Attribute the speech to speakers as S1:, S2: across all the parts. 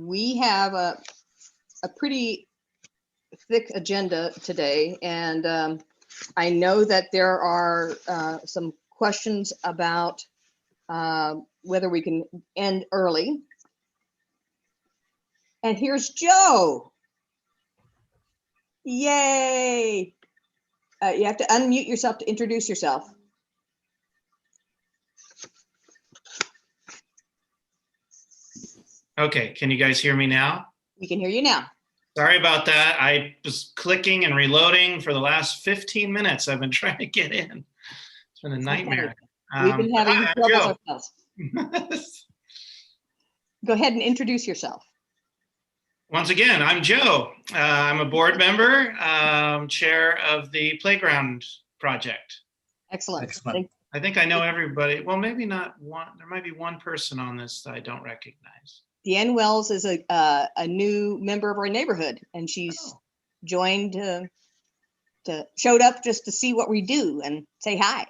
S1: We have a pretty thick agenda today, and I know that there are some questions about whether we can end early. And here's Joe. Yay. You have to unmute yourself to introduce yourself.
S2: Okay, can you guys hear me now?
S1: We can hear you now.
S2: Sorry about that. I was clicking and reloading for the last 15 minutes. I've been trying to get in. It's been a nightmare.
S1: We've been having troubles
S2: Joe.
S1: ourselves. Go ahead and introduce yourself.
S2: Once again, I'm Joe. I'm a board member, chair of the Playground Project.
S1: Excellent.
S2: I think I know everybody. Well, maybe not one. There might be one person on this that I don't recognize.
S1: Deanne Wells is a new member of our neighborhood, and she's joined showed up just to see what we do and say hi.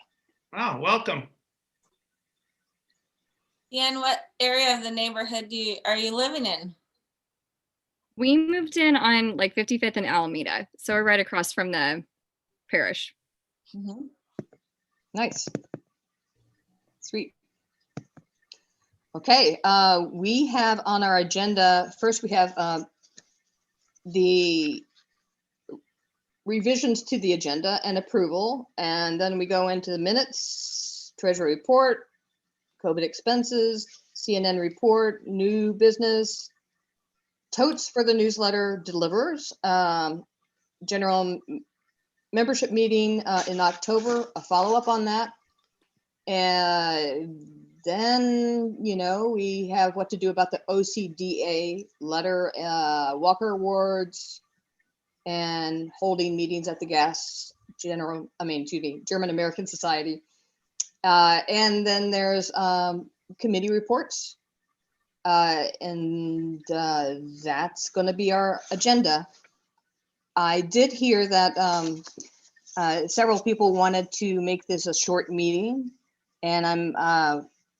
S2: Oh, welcome.
S3: Deanne, what area of the neighborhood are you living in?
S4: We moved in on like 55th and Alameda, so we're right across from the parish.
S1: Mm-hmm. Nice. Sweet. Okay, we have on our agenda, first we have the revisions to the agenda and approval, and then we go into the minutes, treasury report, COVID expenses, CNN report, new business, totes for the newsletter deliverers, general membership meeting in October, a follow-up on that. And then, we have what to do about the OCDA letter, Walker Awards, and holding meetings at the German American Society. And then there's committee reports. And that's going to be our agenda. I did hear that several people wanted to make this a short meeting, and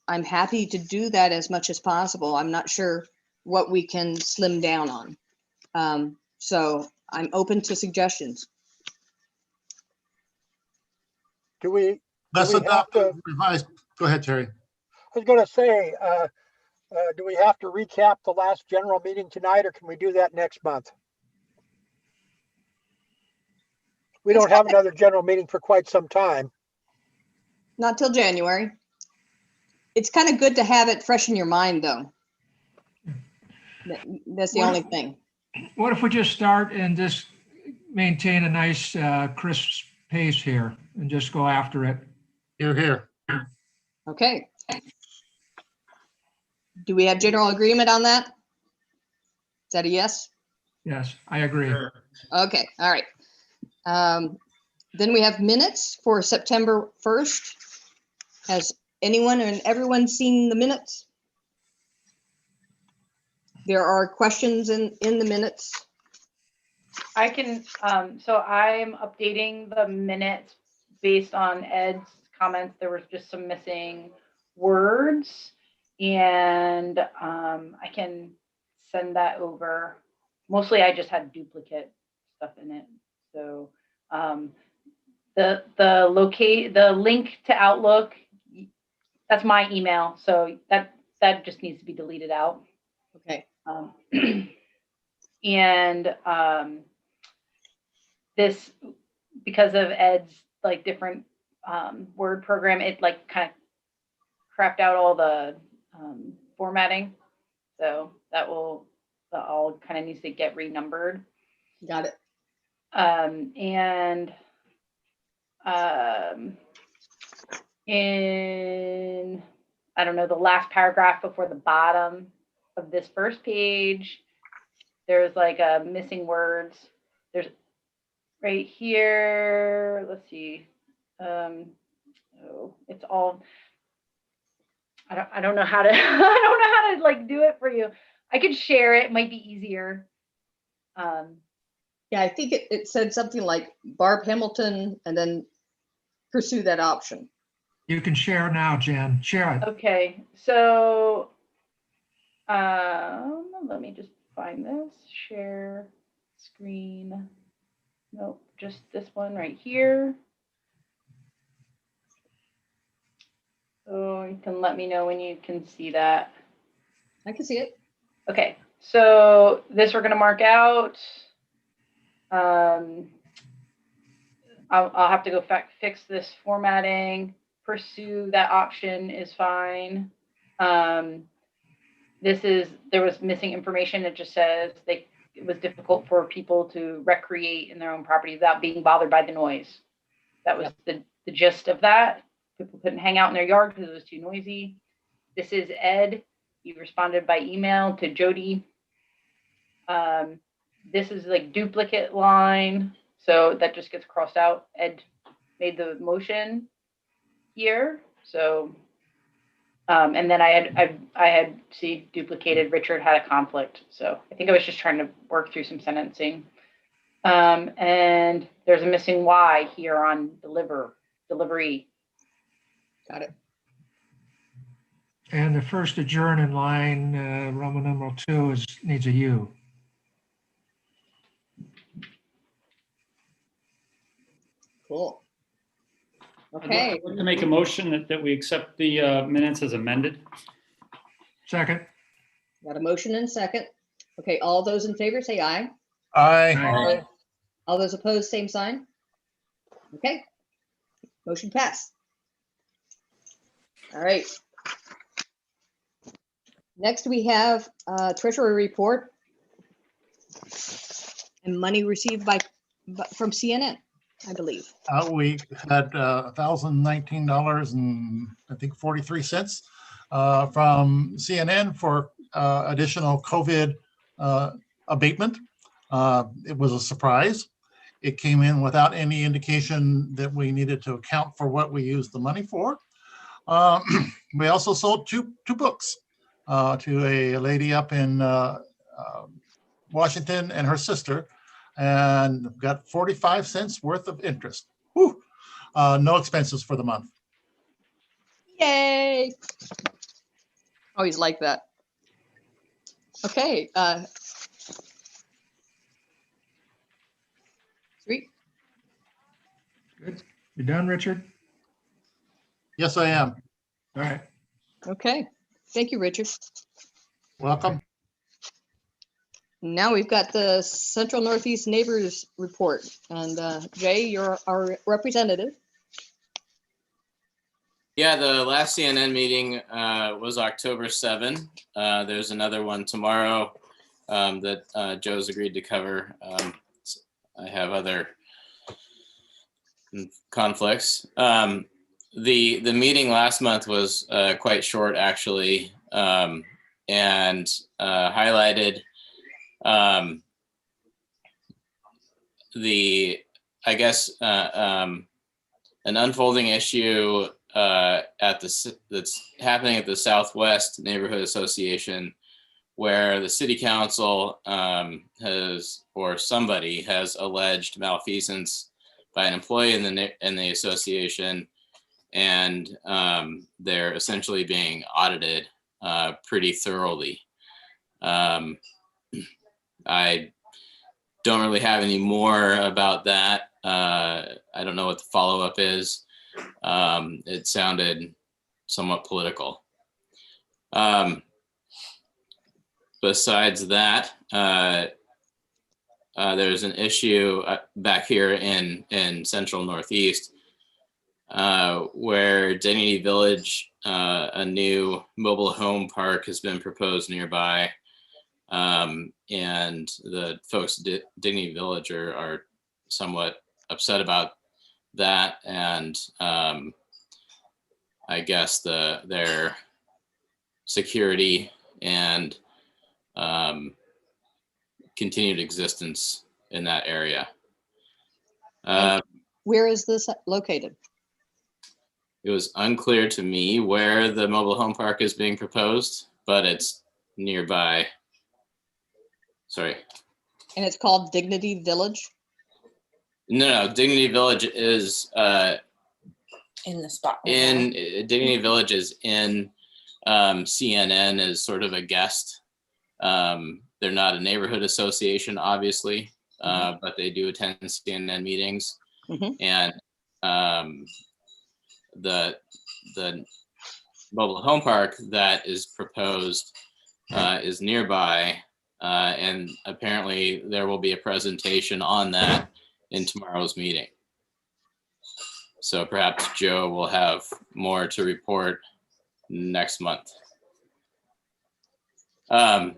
S1: I'm happy to do that as much as possible. I'm not sure what we can slim down on. So I'm open to suggestions.
S5: Let's adopt the revised. Go ahead, Terry.
S6: I was going to say, do we have to recap the last general meeting tonight, or can we do that next month? We don't have another general meeting for quite some time.
S1: Not till January. It's kind of good to have it fresh in your mind, though. That's the only thing.
S7: What if we just start and just maintain a nice crisp pace here and just go after it?
S5: Here.
S1: Okay. Do we have general agreement on that? Is that a yes?
S7: Yes, I agree.
S2: Sure.
S1: Okay, all right. Then we have minutes for September 1st. Has anyone and everyone seen the minutes? There are questions in the minutes.
S8: I can, so I'm updating the minutes based on Ed's comments. There was just some missing words, and I can send that over. Mostly I just had duplicate stuff in it. So the link to Outlook, that's my email. So that just needs to be deleted out.
S1: Okay.
S8: And this, because of Ed's like different word program, it like kind of crapped out all the formatting. So that all kind of needs to get renumbered.
S1: Got it.
S8: In, I don't know, the last paragraph before the bottom of this first page, there's like a missing words. There's right here, let's see. It's all, I don't know how to, I don't know how to like do it for you. I could share it, might be easier.
S1: Yeah, I think it said something like Barb Hamilton and then pursue that option.
S7: You can share now, Jen. Share it.
S8: Okay, so Let me just find this, share screen. Nope, just this one right here. So you can let me know when you can see that.
S1: I can see it.
S8: Okay, so this we're gonna mark out. I'll have to go fix this formatting. Pursue that option is fine. There was missing information. It just says it was difficult for people to recreate in their own property without being bothered by the noise. That was the gist of that. People couldn't hang out in their yard because it was too noisy. This is Ed. He responded by email to Jody. This is like duplicate line. So that just gets crossed out. Ed made the motion here. So, and then I had duplicated. Richard had a conflict. So I think I was just trying to work through some sentencing. And there's a missing Y here on delivery.
S1: Got it.
S7: And the first adjourn in line, Roman numeral 2 needs a U.
S1: Cool.
S9: I'd
S1: Okay,
S9: like to make a motion that we accept the minutes as amended.
S7: Second.
S1: got a motion and a second. Okay, all those in favor say aye.
S5: Aye.
S1: All those opposed, same sign. Okay, motion passed. All right. Next, we have treasury report and money received from CNN, I believe.
S5: We had $1,019 and I think 43 cents from CNN for additional COVID abatement. It was a surprise. It came in without any indication that we needed to account for what we used the money for. We also sold two books to a lady up in Washington and her sister, and got 45 cents worth of interest. Whew. No expenses for the month.
S1: Yay! Always like that. Okay. Sweet.
S7: Good. You done, Richard?
S5: Yes, I am.
S7: All right.
S1: Okay. Thank you, Richard.
S5: Welcome.
S1: Now we've got the Central Northeast Neighbors Report. And Jay, you're our representative.
S10: Yeah, the last CNN meeting was October 7. There's another one tomorrow that Joe's agreed to cover. I have other conflicts. The meeting last month was quite short, actually, and highlighted an unfolding issue that's happening at the Southwest Neighborhood Association, where the city council somebody has alleged malfeasance by an employee in the association, and they're essentially being audited pretty thoroughly. I don't really have any more about that. I don't know what the follow-up is. It sounded somewhat political. Besides that, there's an issue back here in Central Northeast where Dignity Village, a new mobile home park has been proposed nearby. And the folks at Dignity Village are somewhat upset about that, and I guess their security and continued existence in that area.
S1: Where is this located?
S10: It was unclear to me where the mobile home park is being proposed, but it's nearby. Sorry.
S1: And it's called Dignity Village?
S10: No, Dignity Village is
S3: In the spot.
S10: Dignity Village is in CNN is sort of a guest. They're not a neighborhood association, obviously, but they do attend CNN meetings. And the mobile home park that is proposed is nearby, and apparently there will be a presentation on that in tomorrow's meeting. So perhaps Joe will have more to report next month. There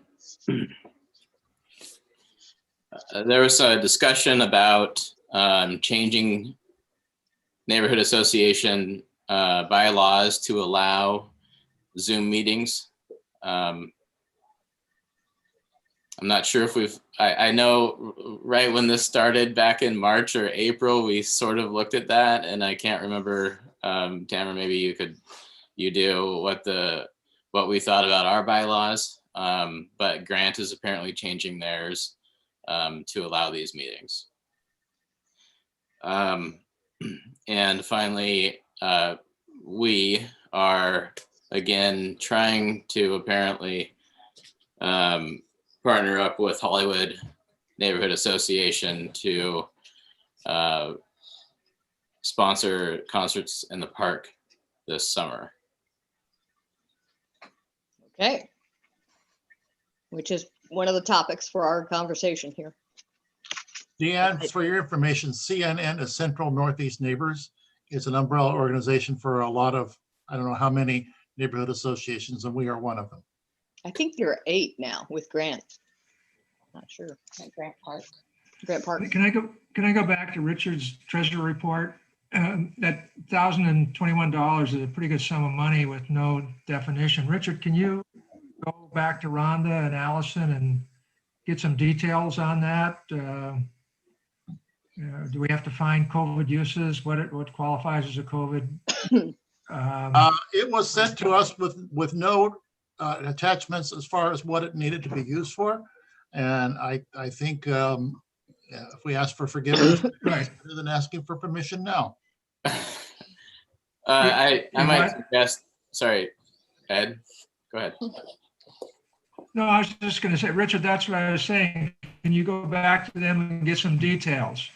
S10: was a discussion about changing neighborhood association bylaws to allow Zoom meetings. I'm not sure if I know right when this started back in March or April, we sort of looked at that, and I can't remember, Tamara, maybe you do what we thought about our bylaws, but Grant is apparently changing theirs to allow these meetings. And finally, we are again trying to apparently partner up with Hollywood Neighborhood Association to sponsor concerts in the park this summer.
S1: Okay. Which is one of the topics for our conversation here.
S5: Deanne, for your information, CNN is Central Northeast Neighbors. It's an umbrella organization for a lot of, I don't know how many neighborhood associations, and we are one of them.
S1: I think there are 8 now with Grant. Not sure. Grant Park. Grant Park.
S7: Can I go back to Richard's treasury report? That $1,021 is a pretty good sum of money with no definition. Richard, can you go back to Rhonda and Allison and get some details on that? Do we have to find COVID uses? What qualifies as a COVID?
S5: It was sent to us with no attachments as far as what it needed to be used for. And I think if we ask for forgiveness,
S7: right,
S5: rather than asking for permission now.
S10: I might suggest, sorry, Ed, go ahead.
S7: No, I was just going to say, Richard, that's what I was saying. Can you go back to them and get some details?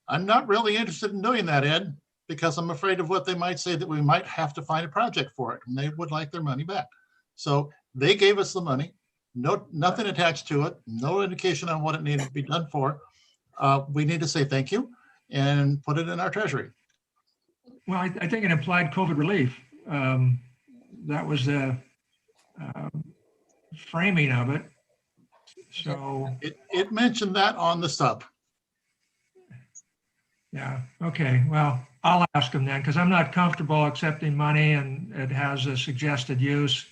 S5: I'm not really interested in doing that, Ed, because I'm afraid of what they might say, that we might have to find a project for it, and they would like their money back. So they gave us the money, nothing attached to it, no indication on what it needed to be done for. We need to say thank you and put it in our treasury.
S7: Well, I think it implied COVID relief. That was the framing of it. So
S5: it mentioned that on the sub.
S7: Yeah, okay, well, I'll ask them then, because I'm not comfortable accepting money and it has a suggested use.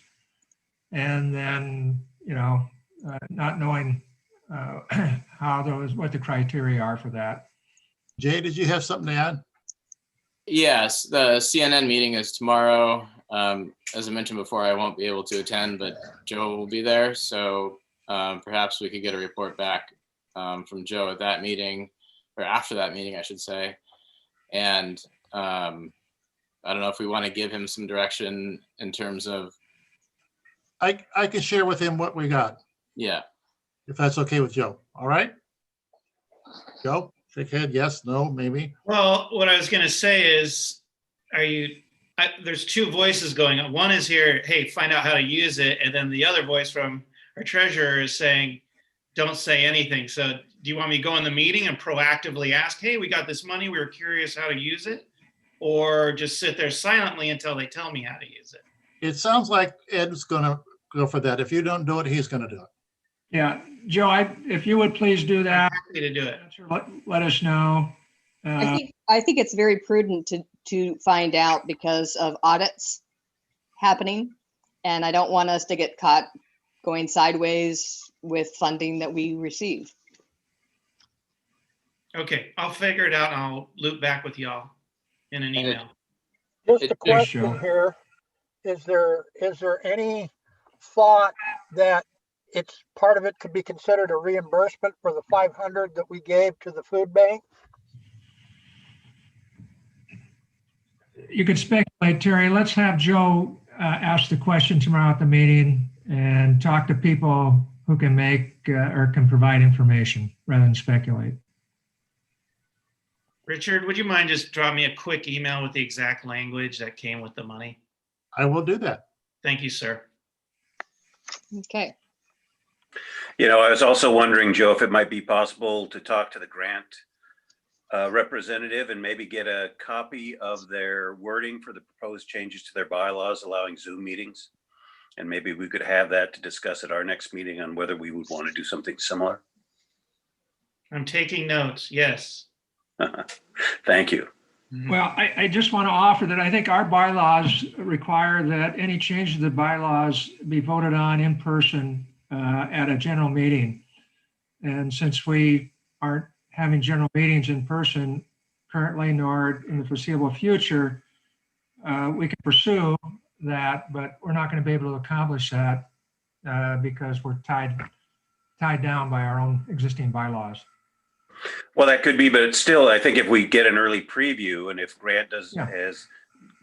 S7: And then, not knowing what the criteria are for that.
S5: Jay, did you have something to add?
S10: Yes, the CNN meeting is tomorrow. As I mentioned before, I won't be able to attend, but Joe will be there. So perhaps we could get a report back from Joe at that meeting, or after that meeting, I should say. And I don't know if we want to give him some direction in terms of.
S5: I can share with him what we got.
S10: Yeah.
S5: If that's okay with Joe. All right. Joe, shake head. Yes, no, maybe.
S2: Well, what I was going to say is, there's 2 voices going on. One is here, hey, find out how to use it. And then the other voice from our treasurer is saying, don't say anything. So do you want me to go in the meeting and proactively ask, hey, we got this money, we were curious how to use it? Or just sit there silently until they tell me how to use it?
S5: It sounds like Ed's going to go for that. If you don't do it, he's going to do it.
S7: Yeah, Joe, if you would please do that.
S2: I'm happy to do it.
S7: Let us know.
S1: I think it's very prudent to find out because of audits happening. And I don't want us to get caught going sideways with funding that we receive.
S2: Okay, I'll figure it out and I'll loop back with y'all in an email.
S6: Just a question here. Is there any thought that it's part of it could be considered a reimbursement for the 500 that we gave to the food bank?
S7: You could speculate, Terry. Let's have Joe ask the question tomorrow at the meeting and talk to people who can make or can provide information rather than speculate.
S2: Richard, would you mind just dropping me a quick email with the exact language that came with the money?
S5: I will do that.
S2: Thank you, sir.
S1: Okay.
S11: You know, I was also wondering, Joe, if it might be possible to talk to the grant representative and maybe get a copy of their wording for the proposed changes to their bylaws allowing Zoom meetings. And maybe we could have that to discuss at our next meeting on whether we would want to do something similar.
S2: I'm taking notes. Yes.
S11: Thank you.
S7: Well, I just want to offer that I think our bylaws require that any change to the bylaws be voted on in person at a general meeting. And since we aren't having general meetings in person currently, nor in the foreseeable future, we can pursue that, but we're not going to be able to accomplish that because we're tied down by our own existing bylaws.
S11: Well, that could be, but still, I think if we get an early preview and if Grant has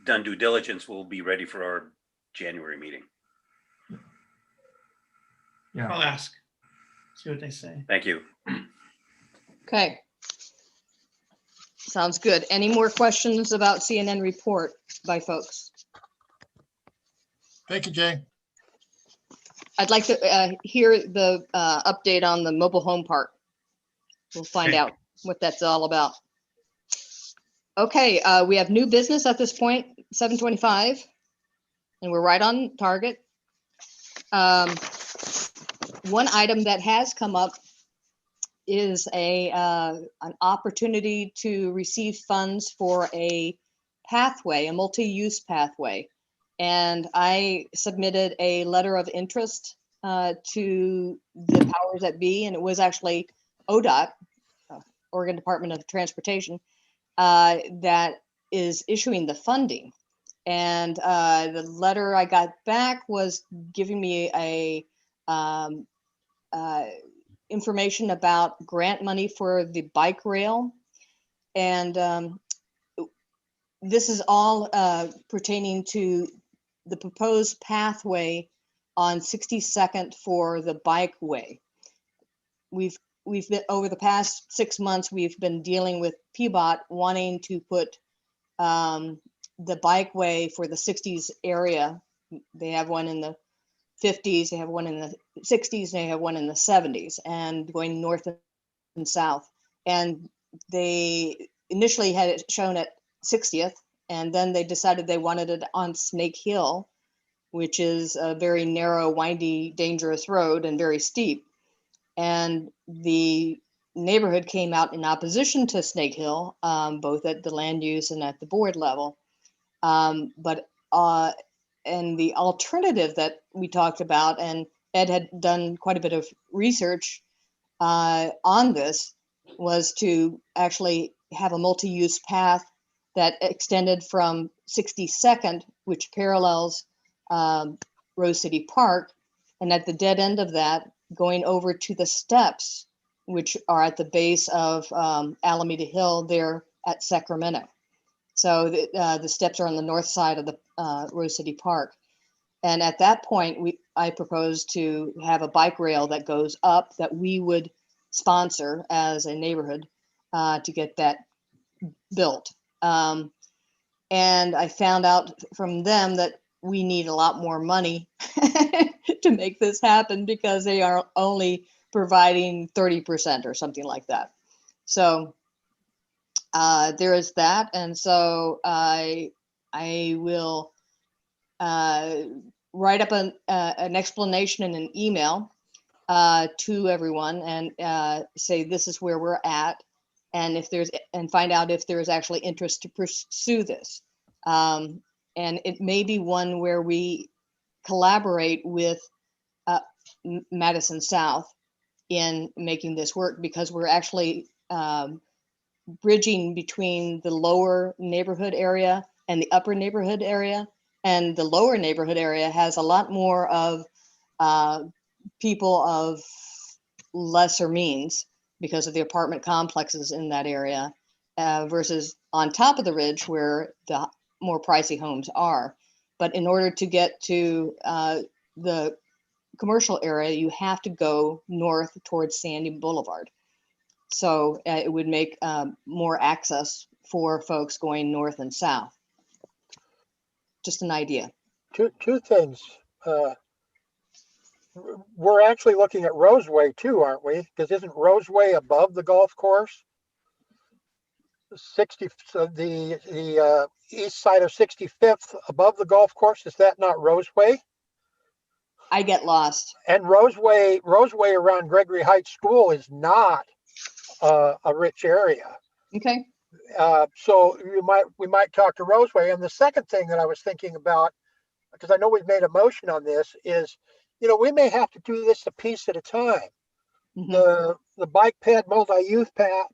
S11: done due diligence, we'll be ready for our January meeting.
S7: Yeah.
S2: I'll ask. See what they say.
S11: Thank you.
S1: Okay. Sounds good. Any more questions about CNN report by folks?
S5: Thank you, Jay.
S1: I'd like to hear the update on the mobile home park. We'll find
S2: Okay.
S1: out what that's all about. Okay, we have new business at this point, 7:25, and we're right on target. One item that has come up is an opportunity to receive funds for a pathway, a multi-use pathway. And I submitted a letter of interest to the powers that be, and it was actually ODOT, Oregon Department of Transportation, that is issuing the funding. And the letter I got back was giving me a information about grant money for the bike rail. And this is all pertaining to the proposed pathway on 62nd for the bikeway. We've been, over the past 6 months, we've been dealing with PBOT wanting to put the bikeway for the 60s area. They have one in the 50s, they have one in the 60s, they have one in the 70s, and going north and south. And they initially had it shown at 60th, and then they decided they wanted it on Snake Hill, which is a very narrow, windy, dangerous road and very steep. And the neighborhood came out in opposition to Snake Hill, both at the land use and at the board level. And the alternative that we talked about, and Ed had done quite a bit of research on this, was to actually have a multi-use path that extended from 62nd, which parallels Rose City Park, and at the dead end of that, going over to the steps, which are at the base of Alameda Hill there at Sacramento. So the steps are on the north side of the Rose City Park. And at that point, I proposed to have a bike rail that goes up that we would sponsor as a neighborhood to get that built. And I found out from them that we need a lot more money to make this happen because they are only providing 30% or something like that. So there is that. And so I will write up an explanation in an email to everyone and say this is where we're at, and find out if there is actually interest to pursue this. And it may be one where we collaborate with Madison South in making this work, because we're actually bridging between the lower neighborhood area and the upper neighborhood area. And the lower neighborhood area has a lot more of people of lesser means because of the apartment complexes in that area versus on top of the ridge where the more pricey homes are. But in order to get to the commercial area, you have to go north towards Sandy Boulevard. So it would make more access for folks going north and south. Just an idea.
S6: Two things. We're actually looking at Roseway too, aren't we? Because isn't Roseway above the golf course? 60, so the east side of 65th above the golf course, is that not Roseway?
S1: I get lost.
S6: And Roseway around Gregory Heights School is not a rich area.
S1: Okay.
S6: So we might talk to Roseway. And the second thing that I was thinking about, because I know we've made a motion on this, is, you know, we may have to do this a piece at a time.
S1: Mm-hmm.
S6: The bike ped multi-use path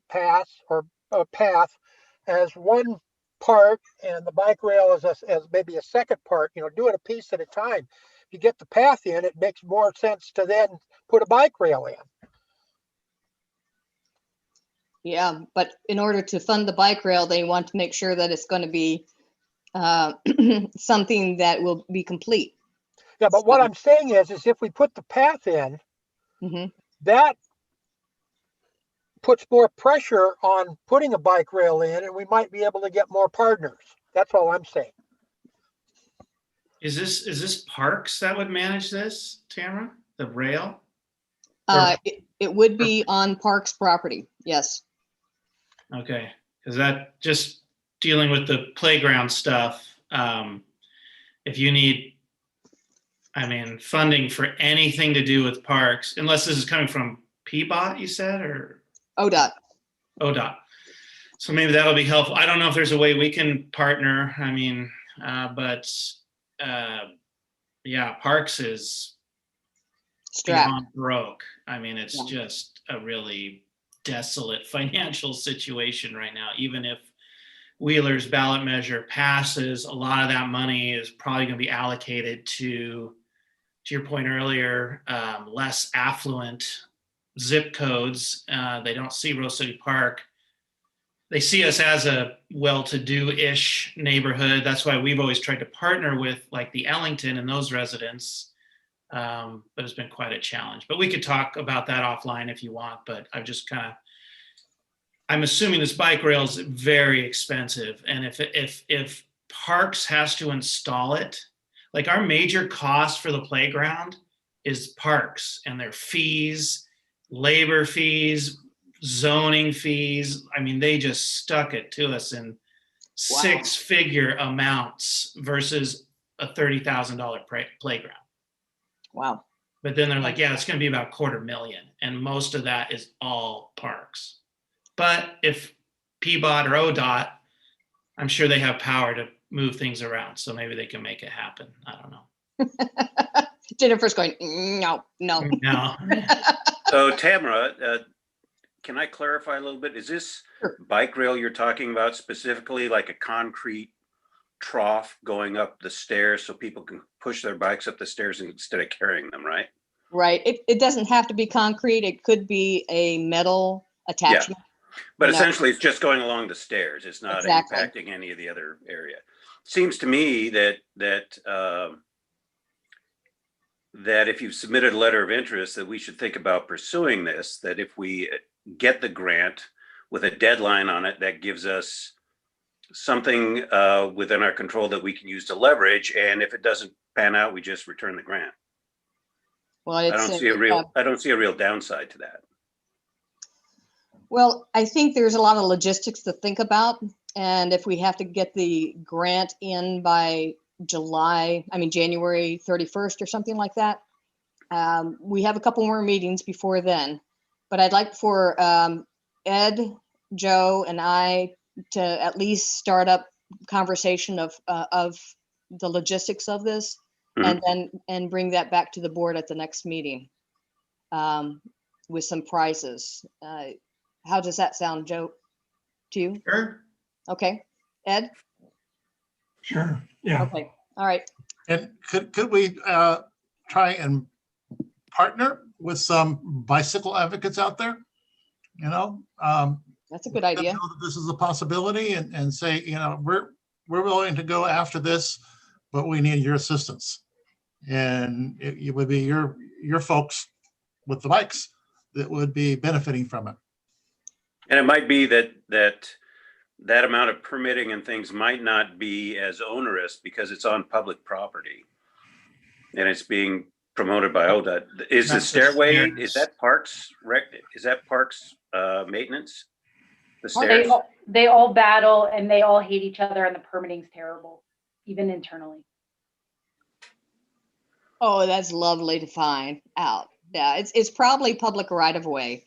S6: as one part, and the bike rail as maybe a second part. You know, do it a piece at a time. If you get the path in, it makes more sense to then put a bike rail in.
S1: Yeah, but in order to fund the bike rail, they want to make sure that it's going to be something that will be complete.
S6: Yeah, but what I'm saying is if we put the path in,
S1: mm-hmm.
S6: that puts more pressure on putting a bike rail in, and we might be able to get more partners. That's all I'm saying.
S2: Is this Parks that would manage this, Tamara? The rail?
S1: It would be on Parks property. Yes.
S2: Okay, because that just dealing with the playground stuff. If you need, I mean, funding for anything to do with parks, unless this is coming from PBOT, you said, or
S1: ODOT.
S2: ODOT. So maybe that'll be helpful. I don't know if there's a way we can partner. I mean, but yeah, Parks is
S1: strapped.
S2: beyond broke. I mean, it's just a really desolate financial situation right now. Even if Wheeler's ballot measure passes, a lot of that money is probably going to be allocated to your point earlier, less affluent zip codes. They don't see Rose City Park. They see us as a well-to-do-ish neighborhood. That's why we've always tried to partner with like the Ellington and those residents. But it's been quite a challenge. But we could talk about that offline if you want. But I'm assuming this bike rail is very expensive. And if Parks has to install it, like our major cost for the playground is Parks and their fees, labor fees, zoning fees. I mean, they just stuck it to us in six-figure amounts versus a $30,000 playground.
S1: Wow.
S2: But then they're like, yeah, it's going to be about $250,000. And most of that is all Parks. But if PBOT or ODOT, I'm sure they have power to move things around. So maybe they can make it happen. I don't know.
S1: Jennifer's going, no.
S11: So Tamara, can I clarify a little bit? Is this bike rail you're talking about specifically like a concrete trough going up the stairs so people can push their bikes up the stairs instead of carrying them, right?
S1: Right. It doesn't have to be concrete. It could be a metal attachment.
S11: Yeah. But essentially it's just going along the stairs. It's not impacting any of the other area. Seems to me that if you've submitted a letter of interest, that we should think about pursuing this, that if we get the grant with a deadline on it, that gives us something within our control that we can use to leverage. And if it doesn't pan out, we just return the grant.
S1: Well,
S11: I don't see a real downside to that.
S1: Well, I think there's a lot of logistics to think about. And if we have to get the grant in by January 31st or something like that, we have a couple more meetings before then. But I'd like for Ed, Joe, and I to at least start up conversation of the logistics of this, and bring that back to the board at the next meeting with some prices. How does that sound, Joe, to you?
S2: Sure.
S1: Okay. Ed?
S7: Sure. Yeah.
S1: Okay. All right.
S5: And could we try and partner with some bicycle advocates out there? You know,
S1: that's a good idea.
S5: Know that this is a possibility, and say, you know, we're willing to go after this, but we need your assistance. And it would be your folks with the bikes that would be benefiting from it.
S11: And it might be that amount of permitting and things might not be as onerous because it's on public property and it's being promoted by ODOT. Is the
S2: That's the
S11: stairway,
S2: stairs.
S11: is that parks maintenance? The
S1: Well,
S11: stairs?
S8: They all battle and they all hate each other, and the permitting's terrible, even internally.
S1: Oh, that's lovely to find out. Yeah, it's probably public right of way.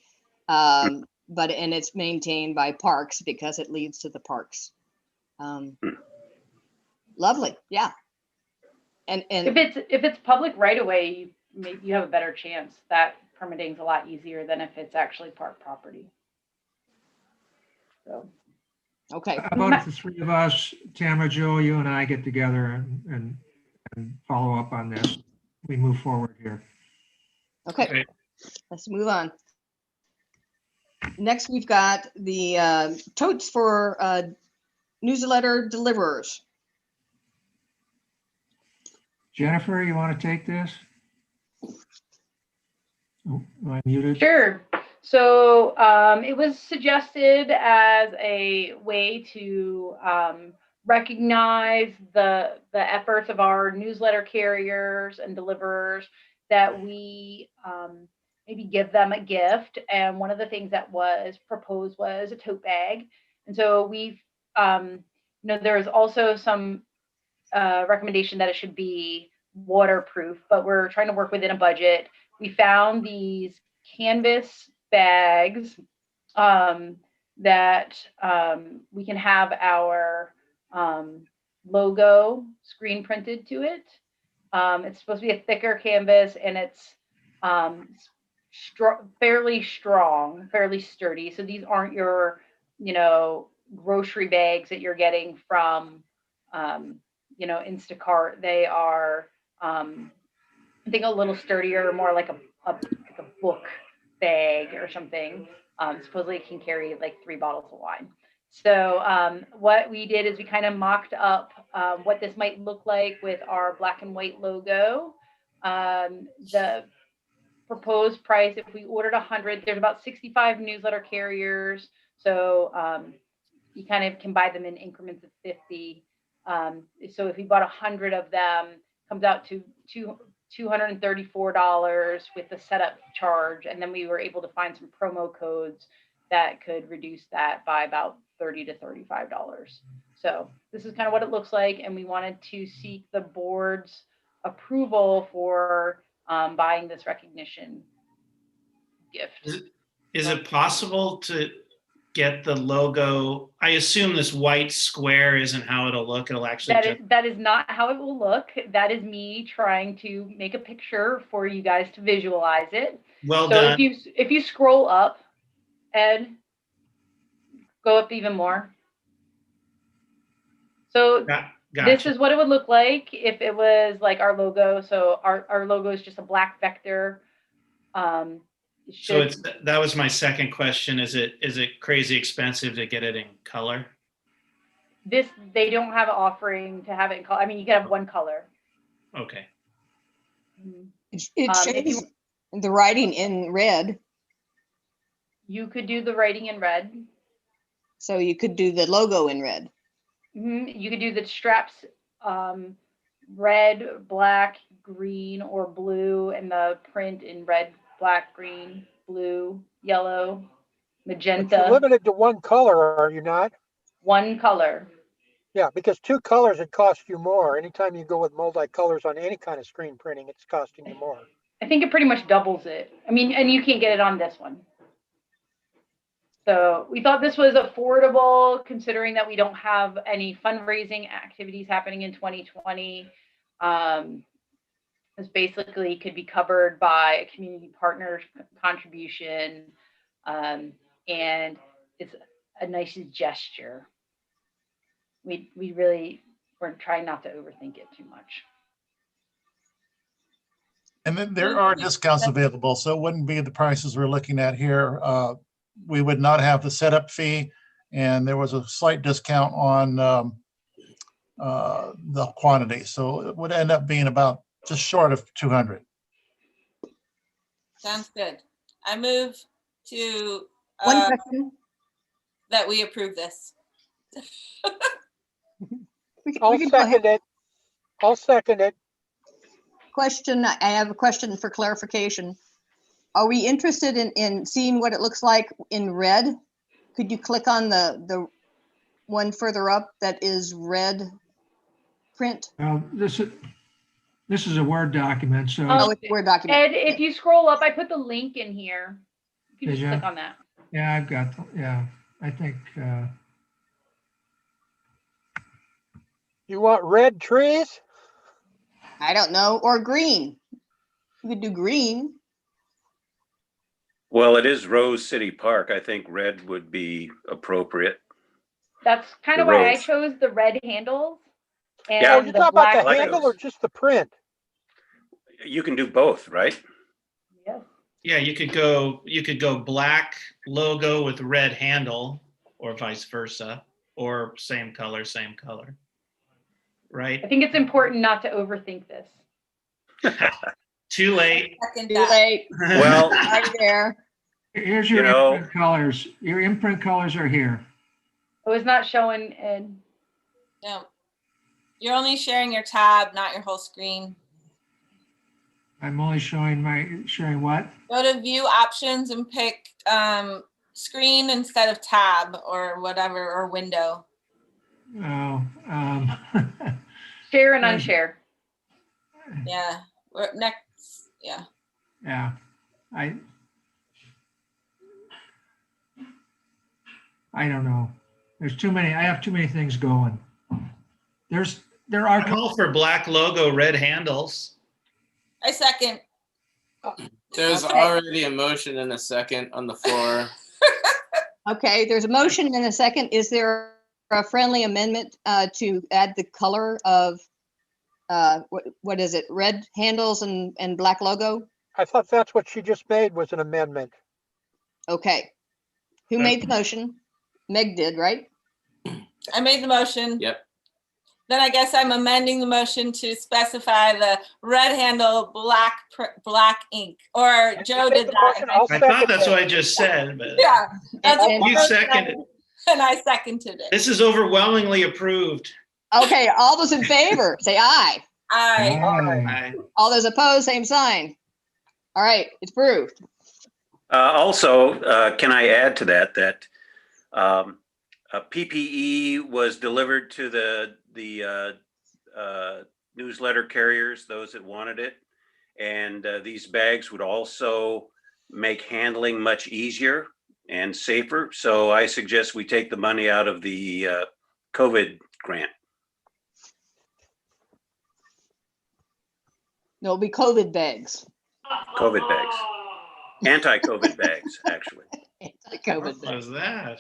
S1: And it's maintained by parks because it leads to the parks. Lovely, yeah. And
S8: If it's public right away, you have a better chance. That permitting's a lot easier than if it's actually park property. So.
S1: okay,
S7: How about if the three of us, Tamara, Joe, you and I get together and follow up on this? We move forward here.
S1: okay, let's move on. Next, we've got the totes for newsletter deliverers.
S7: Jennifer, you want to take this? Oh, am I muted?
S8: Sure. So it was suggested as a way to recognize the efforts of our newsletter carriers and deliverers, that we maybe give them a gift. And one of the things that was proposed was a tote bag. And so we've, there's also some recommendation that it should be waterproof, but we're trying to work within a budget. We found these canvas bags that we can have our logo screen printed to it. It's supposed to be a thicker canvas, and it's fairly strong, fairly sturdy. So these aren't your, grocery bags that you're getting from, Instacart. They are, I think, a little sturdier, more like a book bag or something. Supposedly it can carry like 3 bottles of wine. So what we did is we kind of mocked up what this might look like with our black and white logo. The proposed price, if we ordered 100, there's about 65 newsletter carriers. So you kind of can buy them in increments of 50. So if we bought 100 of them, comes out to $234 with the setup charge. And then we were able to find some promo codes that could reduce that by about $30 to $35. So this is kind of what it looks like. And we wanted to seek the board's approval for buying this recognition gift.
S2: Is it possible to get the logo? I assume this white square isn't how it'll look. It'll actually
S8: that is not how it will look. That is me trying to make a picture for you guys to visualize it.
S2: Well
S8: so
S2: done.
S8: if you scroll up, Ed, go up even more. So
S2: Gotcha.
S8: This is what it would look like if it was like our logo. So our logo is just a black vector.
S2: So that was my second question. Is it crazy expensive to get it in color?
S8: They don't have an offering to have it in color. I mean, you can have one color.
S2: Okay.
S1: It shows the writing in red.
S8: You could do the writing in red.
S1: So you could do the logo in red.
S8: You could do the straps red, black, green, or blue, and the print in red, black, green, blue, yellow, magenta.
S6: But you're limited to one color, are you not?
S8: One color.
S6: Yeah, because 2 colors would cost you more. Anytime you go with multi-colors on any kind of screen printing, it's costing you more.
S8: I think it pretty much doubles it. I mean, and you can't get it on this one. So we thought this was affordable, considering that we don't have any fundraising activities happening in 2020. This basically could be covered by a community partner contribution, and it's a nice gesture. We really were trying not to overthink it too much.
S5: And then there are discounts available, so it wouldn't be the prices we're looking at here. We would not have the setup fee, and there was a slight discount on the quantity. So it would end up being about just short of 200.
S3: Sounds good. I move to
S1: One question.
S3: that we approve this.
S6: I'll
S1: can go ahead.
S6: second it. I'll second it.
S1: Question, I have a question for clarification. Are we interested in seeing what it looks like in red? Could you click on the one further up that is red print?
S7: This is a Word document, so.
S1: Oh, it's a Word document.
S8: Ed, if you scroll up, I put the link in here. You can
S7: Did
S8: just
S7: ya?
S8: click on that.
S7: Yeah, I've got, yeah, I think,
S6: You want red trees?
S1: I don't know, or green. You could do green.
S11: Well, it is Rose City Park. I think red would be appropriate.
S8: That's kind
S11: The
S8: of why I
S11: rose.
S8: chose the red handles. And
S11: Yeah.
S6: Oh, you're
S8: the
S6: talking about
S8: black
S6: the
S11: like
S6: handle
S11: those.
S6: or just the print?
S11: You can do both, right?
S8: Yes.
S2: Yeah, you could go black logo with red handle, or vice versa, or same color, right?
S8: I think it's important not to overthink this.
S2: Too late.
S3: Second
S1: Too
S3: that.
S1: late.
S11: Well,
S1: Already there.
S7: here's your
S11: You know-
S7: imprint colors. Your imprint colors are here.
S8: Oh, it's not showing, Ed.
S3: No. You're only sharing your tab, not your whole screen.
S7: I'm only showing what?
S3: Go to view options and pick screen instead of tab or whatever, or window.
S7: Oh,
S8: Share and unshare.
S3: Yeah. We're next. Yeah.
S7: yeah, I don't know. There's too many, I have too many things going. There are,
S2: I'm all for black logo, red handles.
S3: I second.
S10: There's
S3: Okay.
S10: already a motion and a second on the floor.
S1: Okay, there's a motion and a second. Is there a friendly amendment to add the color of, what is it, red handles and black logo?
S6: I thought that's what she just made was an amendment.
S1: Okay. Who made the motion? Meg did, right?
S3: I made the motion.
S10: Yep.
S3: Then I guess I'm amending the motion to specify the red handle, black ink, or Joe
S6: Take
S3: did
S6: the
S3: that.
S6: motion, I'll
S2: I thought
S6: second
S2: that's
S6: that.
S2: what I just said, but
S3: Yeah. That's
S1: And-
S3: what
S2: you
S3: Joe
S2: seconded.
S3: said, and I seconded it.
S2: This is overwhelmingly approved.
S1: Okay, all those in favor, say aye.
S3: Aye.
S2: I-
S1: All those opposed, same sign. All right, it's approved.
S11: Also, can I add to that a PPE was delivered to the newsletter carriers, those that wanted it. And these bags would also make handling much easier and safer. So I suggest we take the money out of the COVID grant.
S1: No, it'll be COVID bags.
S11: COVID bags. Anti-COVID bags, actually.
S1: Anti-COVID
S2: What
S1: bags.
S2: was that?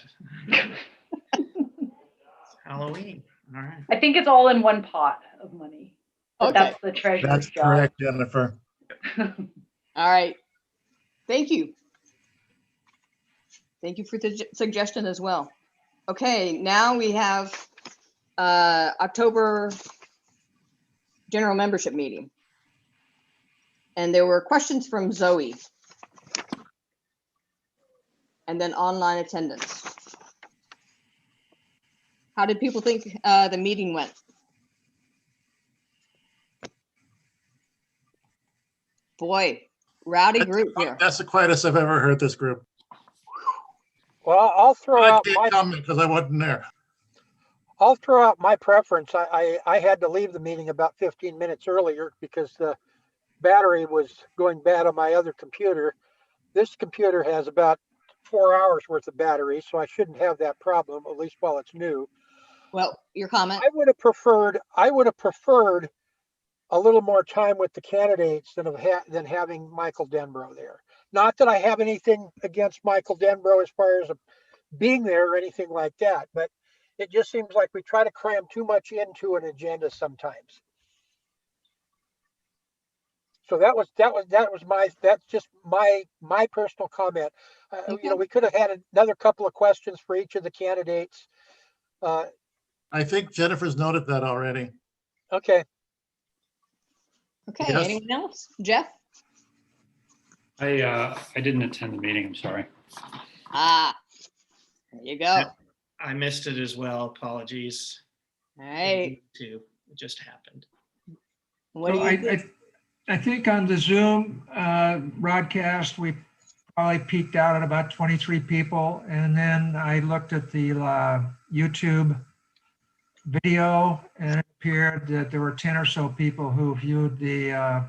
S2: Halloween. All right.
S8: I think it's all in one pot of money. But
S1: Okay.
S8: that's the treasurer's
S5: That's
S8: job.
S5: correct, Jennifer.
S1: All right. Thank you. Thank you for the suggestion as well. Okay, now we have October general membership meeting. And there were questions from Zoe. And then online attendance. How did people think the meeting went? Boy, rowdy group here.
S5: That's the quietest I've ever heard this group.
S6: Well, I'll throw
S5: I
S6: out
S5: can't
S6: my,
S5: comment because I wasn't there.
S6: I'll throw out my preference. I had to leave the meeting about 15 minutes earlier because the battery was going bad on my other computer. This computer has about 4 hours worth of battery, so I shouldn't have that problem, at least while it's new.
S1: Well, your comment?
S6: I would have preferred a little more time with the candidates than having Michael Denbrough there. Not that I have anything against Michael Denbrough as far as being there or anything like that, but it just seems like we try to cram too much into an agenda sometimes. So that's just my personal comment. You know, we could have had another couple of questions for each of the candidates.
S5: I think Jennifer's noted that already.
S6: Okay,
S1: Okay,
S5: Yes.
S1: anyone else? Jeff?
S9: I didn't attend the meeting, I'm sorry.
S1: Ah, there you go. All
S2: I missed it as well. Apologies.
S1: right.
S2: Too. It just happened.
S1: What do
S7: So
S1: you think?
S7: I think on the Zoom broadcast, we probably peaked out at about 23 people. And then I looked at the YouTube video and it appeared that there were 10 or so people who viewed the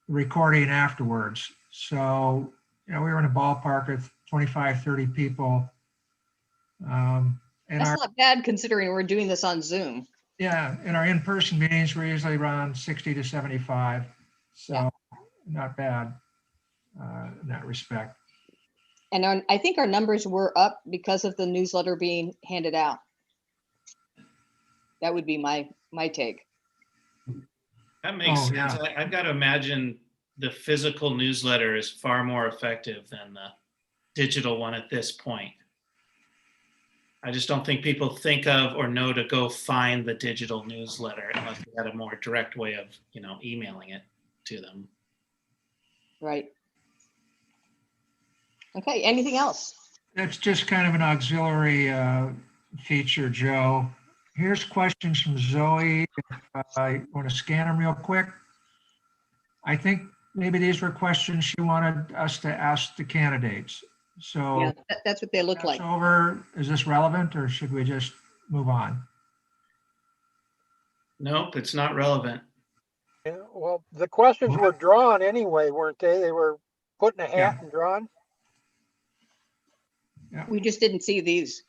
S7: recording afterwards. So, you know, we were in a ballpark of 25, 30 people. And
S1: That's
S7: our,
S1: not bad considering we're doing this on Zoom.
S7: yeah, in our in-person meetings, we're usually around 60 to 75. So
S1: Yeah.
S7: not bad in that respect.
S1: And I think our numbers were up because of the newsletter being handed out. That would be my take.
S2: That makes
S7: Oh,
S2: sense.
S7: yeah.
S2: I've got to imagine the physical newsletter is far more effective than the digital one at this point. I just don't think people think of or know to go find the digital newsletter unless they had a more direct way of, emailing it to them.
S1: Right. Okay, anything else?
S7: That's just kind of an auxiliary feature, Joe. Here's questions from Zoe. If I want to scan them real quick. I think maybe these were questions she wanted us to ask the candidates. So
S1: Yeah, that's what they look
S7: pass
S1: like.
S7: over, is this relevant or should we just move on?
S2: Nope, it's not relevant.
S6: yeah, well, the questions were drawn anyway, weren't they? They were put in a hat
S7: Yeah.
S6: and drawn.
S1: We just didn't see these.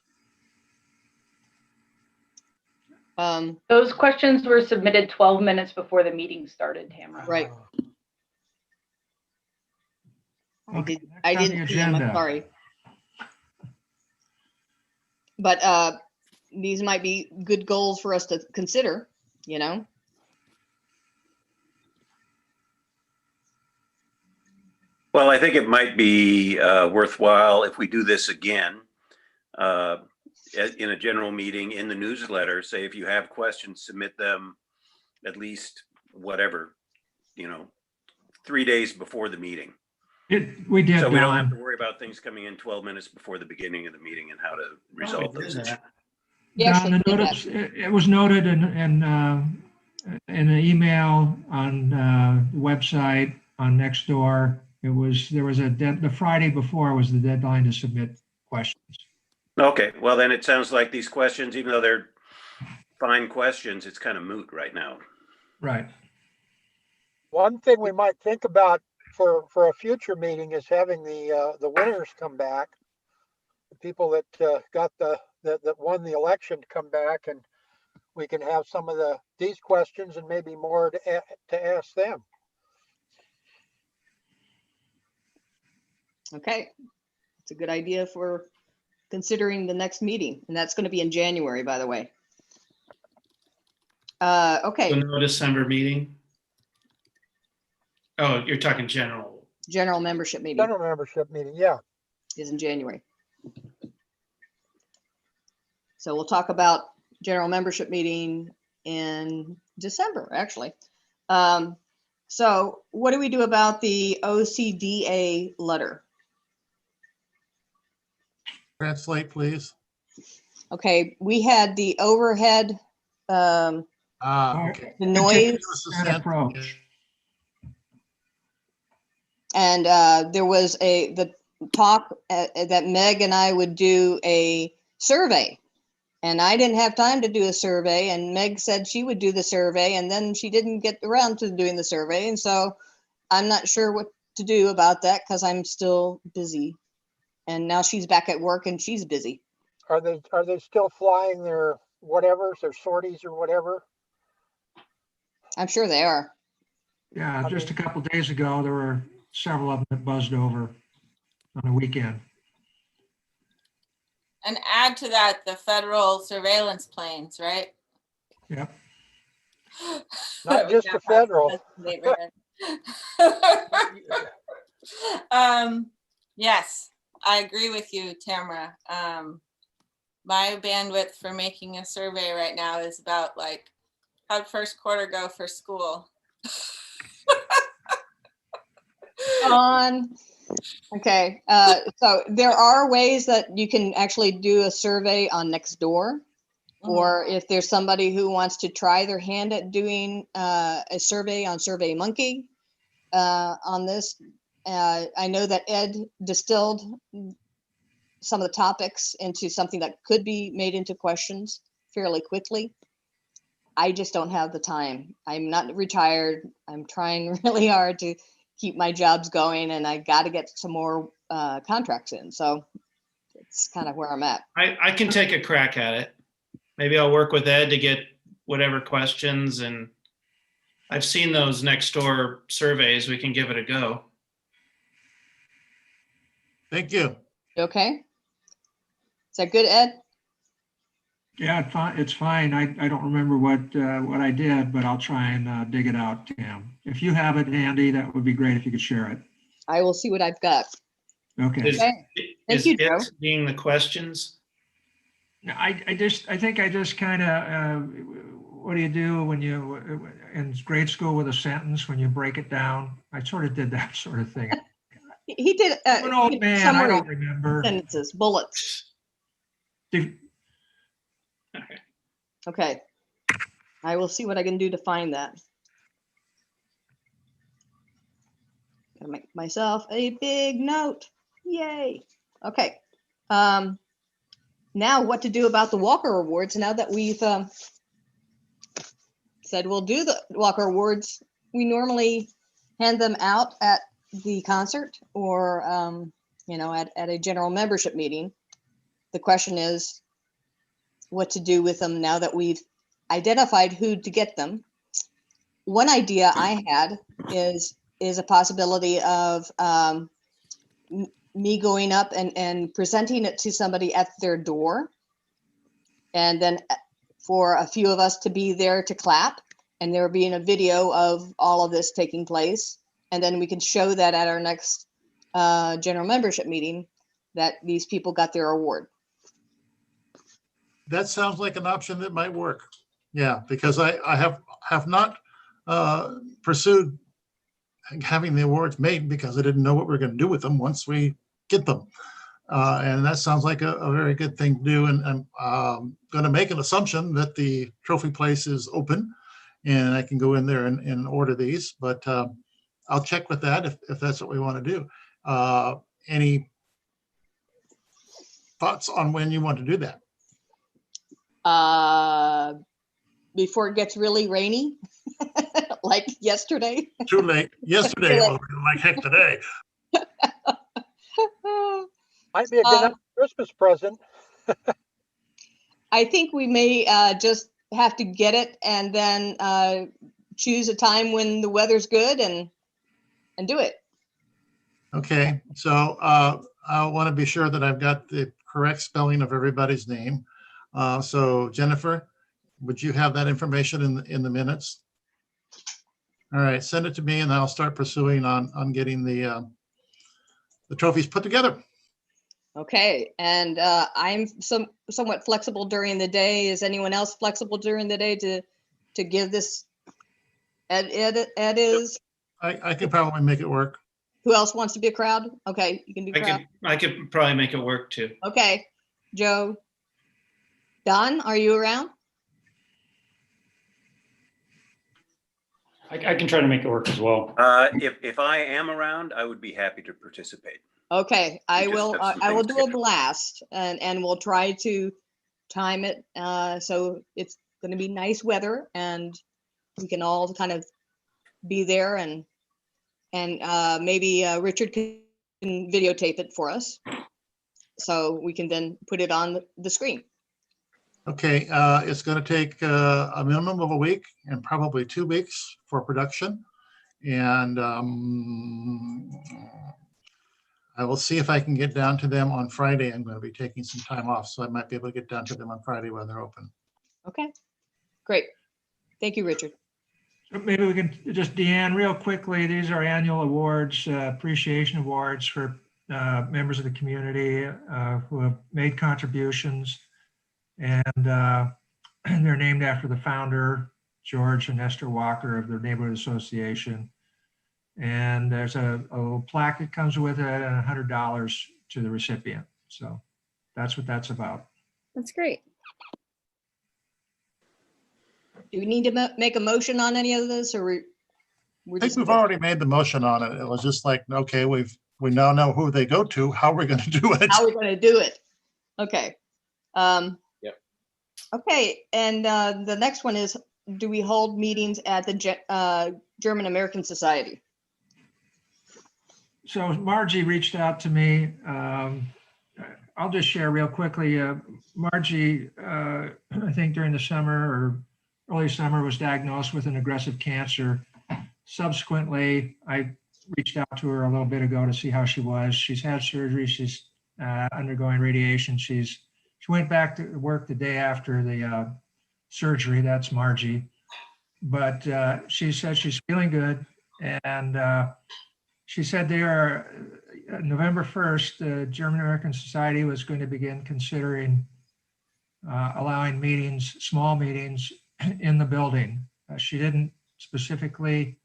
S8: Those questions were submitted 12 minutes before the meeting started, Tamara.
S1: Right.
S7: Okay,
S1: I
S7: next on
S1: didn't
S7: the
S1: see them, I'm
S7: agenda.
S1: sorry. But these might be good goals for us to consider,
S11: Well, I think it might be worthwhile if we do this again in a general meeting in the newsletter. Say if you have questions, submit them at least whatever, 3 days before the meeting.
S7: We did,
S11: So we don't have to
S7: Don.
S11: worry about things coming in 12 minutes before the beginning of the meeting and how to resolve those issues.
S7: Don, the notice, it was noted in an email on the website on Nextdoor. There was the Friday before was the deadline to submit questions.
S11: Okay, well then it sounds like these questions, even though they're fine questions, it's kind of moot right now.
S7: Right.
S6: One thing we might think about for a future meeting is having the winners come back. The people that got that won the election to come back, and we can have some of these questions and maybe more to ask them.
S1: Okay, it's a good idea for considering the next meeting, and that's going to be in January, by the way. Okay.
S2: So no December meeting? Oh, you're talking general.
S1: General membership meeting.
S6: General membership meeting, yeah.
S1: Is in January. So we'll talk about general membership meeting in December, actually. So what do we do about the OCDA letter?
S5: Translate, please.
S1: Okay, we had the overhead,
S5: Okay.
S1: the noise,
S7: Approach.
S1: and there was the talk that Meg and I would do a survey. And I didn't have time to do a survey, and Meg said she would do the survey, and then she didn't get around to doing the survey. And so I'm not sure what to do about that because I'm still busy. And now she's back at work and she's busy.
S6: Are they still flying their whatevers, their sorties or whatever?
S1: I'm sure they are.
S7: Yeah, just a couple of days ago, there were several of them that buzzed over on the weekend.
S3: And add to that the federal surveillance planes, right?
S7: Yep.
S6: Not just the federal.
S3: Yes, I agree with you, Tamara. my bandwidth for making a survey right now is about like, how'd first quarter go for school?
S1: Okay, so there are ways that you can actually do a survey on Nextdoor, or if there's somebody who wants to try their hand at doing a survey on SurveyMonkey on this. I know that Ed distilled some of the topics into something that could be made into questions fairly quickly. I just don't have the time. I'm not retired. I'm trying really hard to keep my jobs going, and I got to get some more contracts in. So it's kind of where I'm at.
S2: I can take a crack at it. Maybe I'll work with Ed to get whatever questions, and I've seen those Nextdoor surveys. We can give it a go.
S5: Thank you.
S1: Okay. Is that good, Ed?
S7: Yeah, it's fine. I don't remember what I did, but I'll try and dig it out, Tam. If you have it handy, that would be great if you could share it.
S1: I will see what I've got.
S7: Okay.
S2: Is,
S1: Thank
S2: is
S1: you,
S2: it
S1: Joe.
S2: being the questions?
S7: I think I just kind of, what do you do when you, in grade school with a sentence, when you break it down? I sort of did that sort of thing.
S1: He did
S7: I'm an old man, I
S1: summary
S7: don't remember.
S1: sentences, bullets. Okay. I will see what I can do to find that. Gotta make myself a big note. Yay. Okay. Now what to do about the Walker Awards now that we've said we'll do the Walker Awards. We normally hand them out at the concert or you know, at a general membership meeting. The question is what to do with them now that we've identified who to get them. One idea I had is a possibility of me going up and presenting it to somebody at their door, and then for a few of us to be there to clap, and there being a video of all of this taking place, and then we can show that at our next general membership meeting that these people got their award.
S5: That sounds like an option that might work. Yeah, because I have not pursued having the awards made because I didn't know what we were going to do with them once we get them. And that sounds like a very good thing to do. And I'm going to make an assumption that the trophy place is open and I can go in there and order these, but I'll check with that if that's what we want to do. Any thoughts on when you want to do that?
S1: Before it gets really rainy, like yesterday.
S5: Too late. Yesterday, well, like heck today.
S6: Might be a good Christmas present.
S1: I think we may just have to get it and then choose a time when the weather's good and do it.
S5: Okay, so I want to be sure that I've got the correct spelling of everybody's name. So Jennifer, would you have that information in the minutes? All right, send it to me and I'll start pursuing on getting the trophies put together.
S1: Okay, and I'm somewhat flexible during the day. Is anyone else flexible during the day to give this? Ed is.
S5: I can probably make it work.
S1: Who else wants to be a crowd? Okay, you can do crowd.
S2: I could probably make it work too.
S1: Okay, Joe. Don, are you around?
S9: I can try to make it work as well.
S11: If I am around, I would be happy to participate.
S1: Okay, I
S11: We just
S1: will.
S11: have some
S1: I will
S11: things
S1: do a
S11: scheduled.
S1: blast, and we'll try to time it so it's going to be nice weather, and we can all kind of be there, and maybe Richard can videotape it for us, so we can then put it on the screen.
S5: Okay, it's going to take a minimum of a week and probably 2 weeks for production. And I will see if I can get down to them on Friday. I'm going to be taking some time off, so I might be able to get down to them on Friday when they're open.
S1: Okay, great. Thank you, Richard.
S7: Maybe we can just, Deanne, real quickly, these are annual awards, appreciation awards for members of the community who have made contributions And they're named after the founder, George and Esther Walker of the Neighborhood Association. And there's a little plaque that comes with it and $100 to the recipient. So that's what that's about.
S4: That's great.
S1: Do we need to make a motion on any of this, or we're
S5: I think
S1: just?
S5: we've already made the motion on it. It was just like, okay, we now know who they go to. How are we going to do it?
S1: How are we going to do it? Okay.
S10: Yep.
S1: Okay, and the next one is, do we hold meetings at the German American Society?
S7: So Margie reached out to me. I'll just share real quickly. Margie, I think during the summer or early summer, was diagnosed with an aggressive cancer. Subsequently, I reached out to her a little bit ago to see how she was. She's had surgery. She's undergoing radiation. She went back to work the day after the surgery. That's Margie. But she said she's feeling good. And she said they are November 1st, the German American Society was going to begin considering allowing meetings, small meetings in the building. She didn't specifically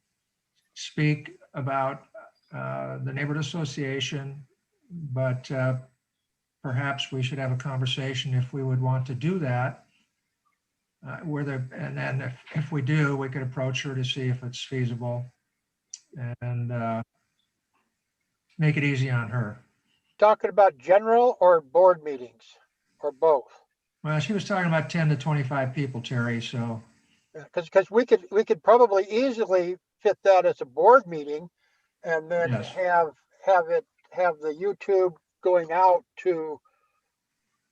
S7: speak about the neighborhood association, but perhaps we should have a conversation if we would want to do that. And then if we do, we could approach her to see if it's feasible and make it easy on her.
S6: Talking about general or board meetings or both?
S7: Well, she was talking about 10 to 25 people, Terry, so.
S6: Because we could probably easily fit that as a board meeting and then
S7: Yes.
S6: have the YouTube going out to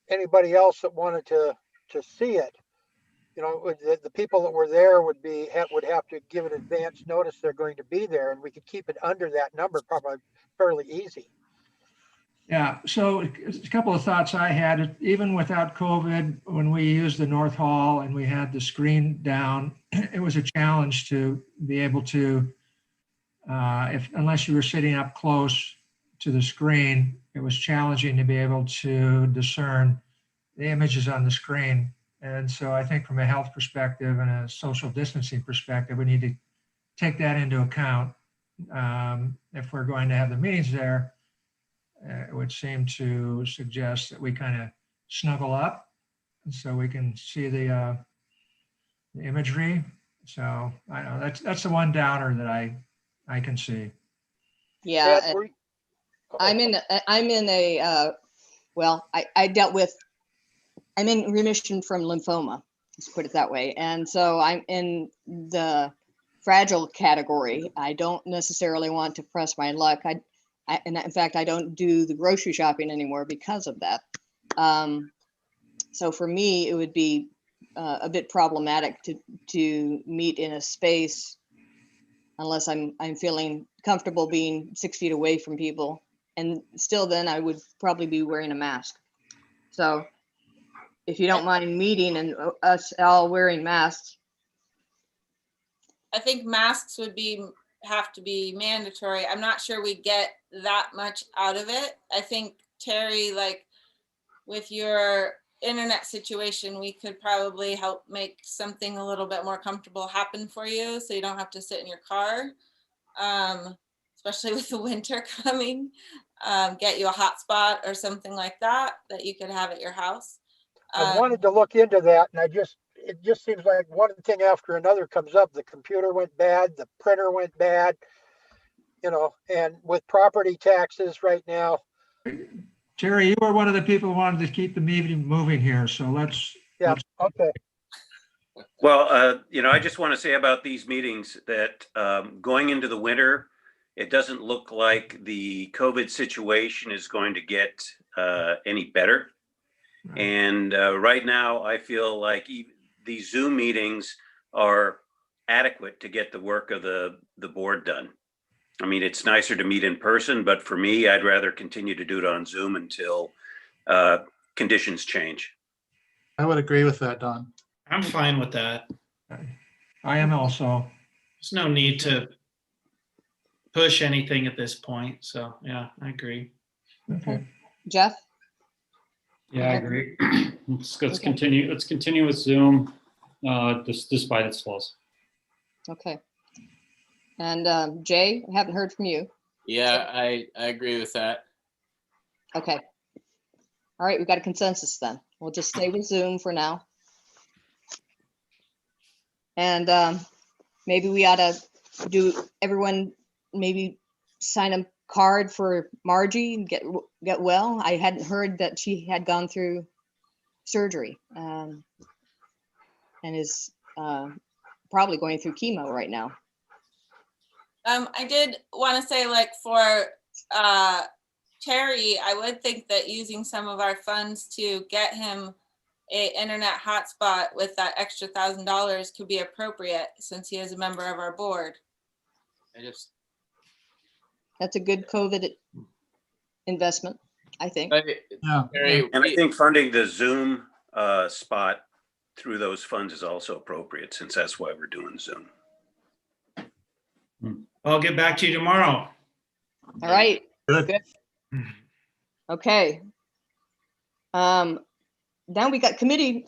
S6: anybody else that wanted to see it. You know, the people that were there would have to give an advance notice they're going to be there, and we could keep it under that number probably fairly easy.
S7: Yeah, so a couple of thoughts I had, even without COVID, when we used the North Hall and we had the screen down, it was a challenge to be able to, unless you were sitting up close to the screen, it was challenging to be able to discern the images on the screen. And so I think from a health perspective and a social distancing perspective, we need to take that into account. If we're going to have the meetings there, it would seem to suggest that we kind of snuggle up so we can see the imagery. So I know that's the one downer that I can see.
S1: Yeah, I'm in remission from lymphoma, let's put it that way. And so I'm in the fragile category. I don't necessarily want to press my luck. And in fact, I don't do the grocery shopping anymore because of that. So for me, it would be a bit problematic to meet in a space unless I'm feeling comfortable being 6 feet away from people. And still then I would probably be wearing a mask. So if you don't mind meeting and us all wearing masks.
S3: I think masks would have to be mandatory. I'm not sure we get that much out of it. I think, Terry, like with your internet situation, we could probably help make something a little bit more comfortable happen for you so you don't have to sit in your car, especially with the winter coming. Get you a hotspot or something like that you could have at your house.
S6: I wanted to look into that, and it just seems like one thing after another comes up. The computer went bad, the printer went bad, you know, and with property taxes right now.
S7: Terry, you were one of the people who wanted to keep the meeting moving here, so let's.
S6: Okay.
S11: Well, I just want to say about these meetings that going into the winter, it doesn't look like the COVID situation is going to get any better. Right. And right now, I feel like these Zoom meetings are adequate to get the work of the board done. I mean, it's nicer to meet in person, but for me, I'd rather continue to do it on Zoom until conditions change.
S5: I would agree with that, Don.
S2: I'm fine with that.
S7: I am also.
S2: There's no need to push anything at this point. So yeah, I agree.
S7: Okay.
S1: Jeff?
S9: Yeah, I agree. Let's
S1: Okay.
S9: continue. Let's continue with Zoom, despite its flaws.
S1: Okay. And Jay, I haven't heard from you.
S10: Yeah, I agree with that.
S1: Okay. All right, we've got a consensus then. We'll just stay with Zoom for now. And maybe we ought to do everyone maybe sign a card for Margie and get well. I hadn't heard that she had gone through surgery and is probably going through chemo right now.
S3: I did want to say, like, for Terry, I would think that using some of our funds to get him a internet hotspot with that extra $1,000 could be appropriate since he is a member of our board.
S1: That's a good COVID investment, I think.
S5: Yeah.
S11: And I think funding the Zoom spot through those funds is also appropriate, since that's why we're doing Zoom.
S2: I'll get back to you tomorrow.
S1: All right.
S5: Good.
S1: Okay. Now we got committee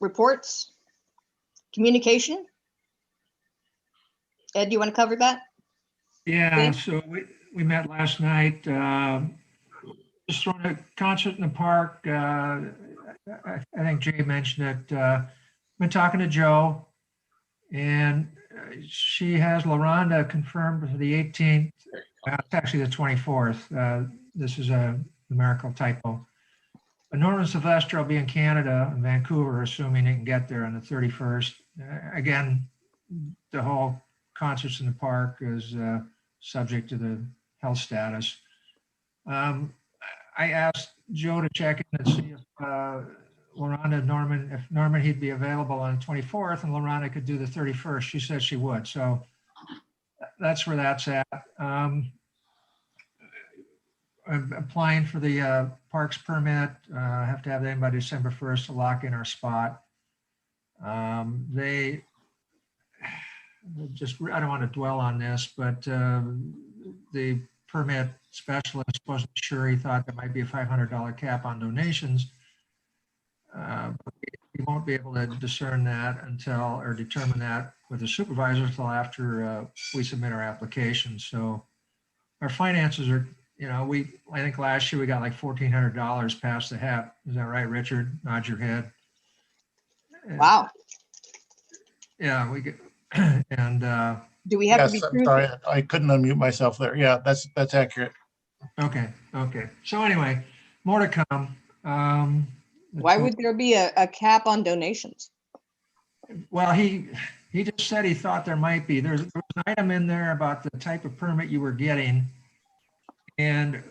S1: reports, communication. Ed, do you want to cover that?
S7: Yeah, so we met last night, just throwing a concert in the park. I think Jay mentioned it. Been talking to Joe, and she has LaRonda confirmed for the 18th. It's actually the 24th. This is a numerical typo. Norman Sylvester will be in Canada, in Vancouver, assuming he can get there on the 31st. Again, the whole concerts in the park is subject to the health status. I asked Joe to check in and see if LaRonda, if Norman, he'd be available on the 24th and LaRonda could do the 31st. She said she would. So that's where that's at. I'm applying for the parks permit. I have to have them by December 1st to lock in our spot. They just, I don't want to dwell on this, but the permit specialist wasn't sure. He thought there might be a $500 cap on donations. But we won't be able to discern that until, or determine that with the supervisor until after we submit our application. So our finances are, I think last year we got like $1,400 past the hat. Is that right, Richard? Nod your head.
S1: Wow.
S7: Yeah, we get, and
S1: do we have
S5: Yes,
S1: to be
S5: I'm sorry, I couldn't unmute myself there. Yeah, that's accurate.
S7: Okay. So anyway, more to come.
S1: Why would there be a cap on donations?
S7: Well, he just said he thought there might be. There was an item in there about the type of permit you were getting. And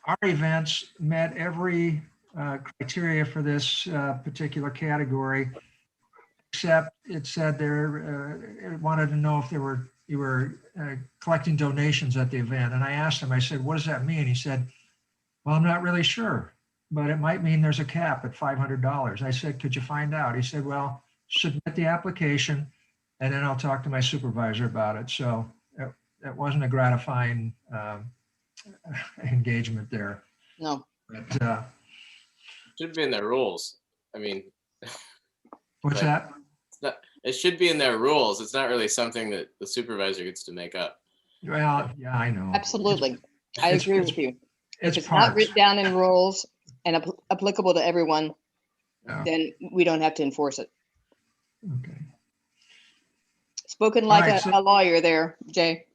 S7: our events met every criteria for this particular category, except it said it wanted to know if you were collecting donations at the event. And I asked him, I said, what does that mean? He said, well, I'm not really sure, but it might mean there's a cap at $500. I said, could you find out? He said, well, submit the application and then I'll talk to my supervisor about it. So it wasn't a gratifying engagement there.
S1: No.
S7: But,
S10: should be in their rules. I mean,
S7: what's that?
S10: It should be in their rules. It's not really something that the supervisor gets to make up.
S7: Well, yeah, I know.
S1: Absolutely. I agree with you. If it's not
S7: parts.
S1: written down in rules and applicable to everyone,
S7: Yeah.
S1: then we don't have to enforce it.
S7: Okay.
S1: Spoken like
S7: All right,
S1: a lawyer there, Jay.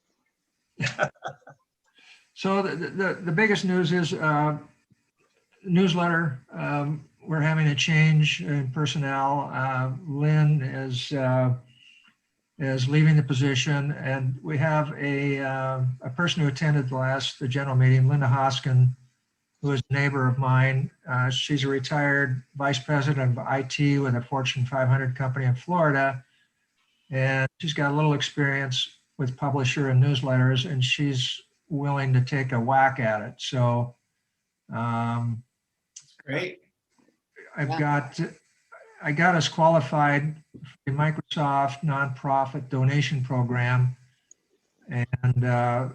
S7: So the biggest news is newsletter. We're having a change in personnel. Lynn is leaving the position, and we have a person who attended the general meeting, Linda Hoskin, who is a neighbor of mine. She's a retired vice president of IT with a Fortune 500 company in Florida, and she's got a little experience with publisher and newsletters, and she's willing to take a whack at it. So
S2: Great.
S7: I got us qualified for the Microsoft nonprofit donation program, and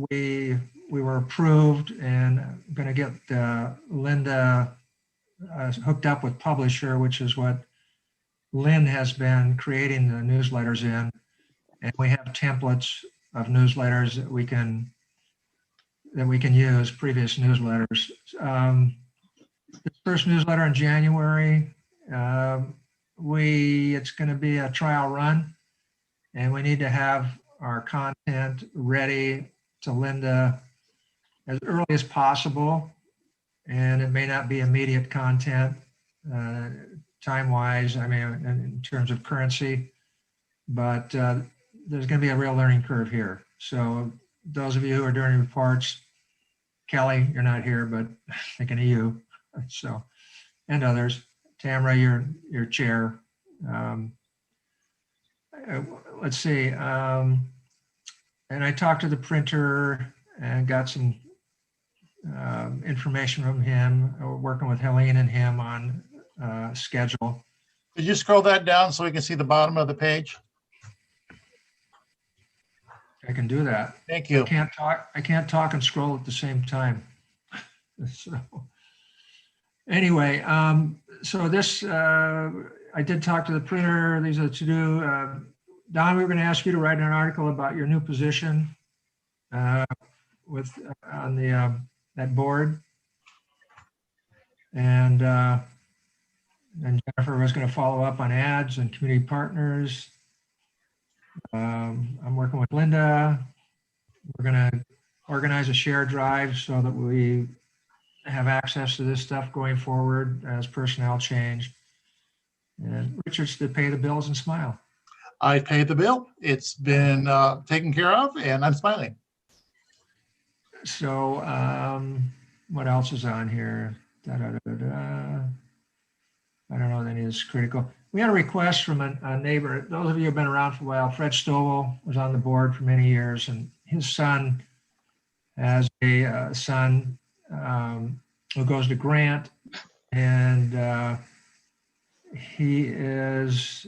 S7: we we were approved, and I'm going to get Linda hooked up with Publisher, which is what Lynn has been creating the newsletters in. And we have templates of newsletters that we can use, previous newsletters. This first newsletter in January, it's going to be a trial run, and we need to have our content ready to Linda as early as possible. And it may not be immediate content time-wise, I mean, in terms of currency, but there's going to be a real learning curve here. So those of you who are doing reports, Kelly, you're not here, but thinking of you. So, and others. Tamara, your chair. Let's see. And I talked to the printer and got some information from him. We're working with Helene and him on schedule.
S5: Could you scroll that down so we can see the bottom of the page?
S7: I can do that.
S5: Thank you.
S7: I can't talk and scroll at the same time. So anyway, so this, I did talk to the printer. These are to do. Don, we were going to ask you to write an article about your new position with on the that board, and Jennifer was going to follow up on ads and community partners. I'm working with Linda. We're going to organize a share drive so that we have access to this stuff going forward as personnel change. And Richard's to pay the bills and smile.
S5: I paid the bill. It's been taken care of, and I'm smiling.
S7: So what else is on here? I don't know if any of this is critical. We had a request from a neighbor. Those of you who have been around for a while, Fred Stovall was on the board for many years, and his son has a son who goes to Grant, and he is,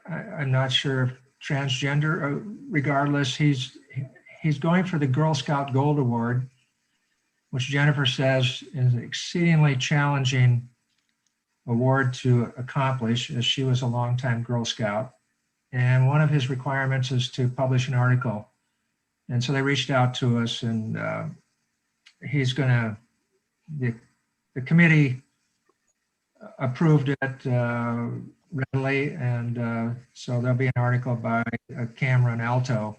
S7: I'm not sure if transgender. Regardless, he's going for the Girl Scout Gold Award, which Jennifer says is an exceedingly challenging award to accomplish, as she was a longtime Girl Scout. And one of his requirements is to publish an article. And so they reached out to us, and he's going to, the committee approved it readily. And so there'll be an article by Cameron Alto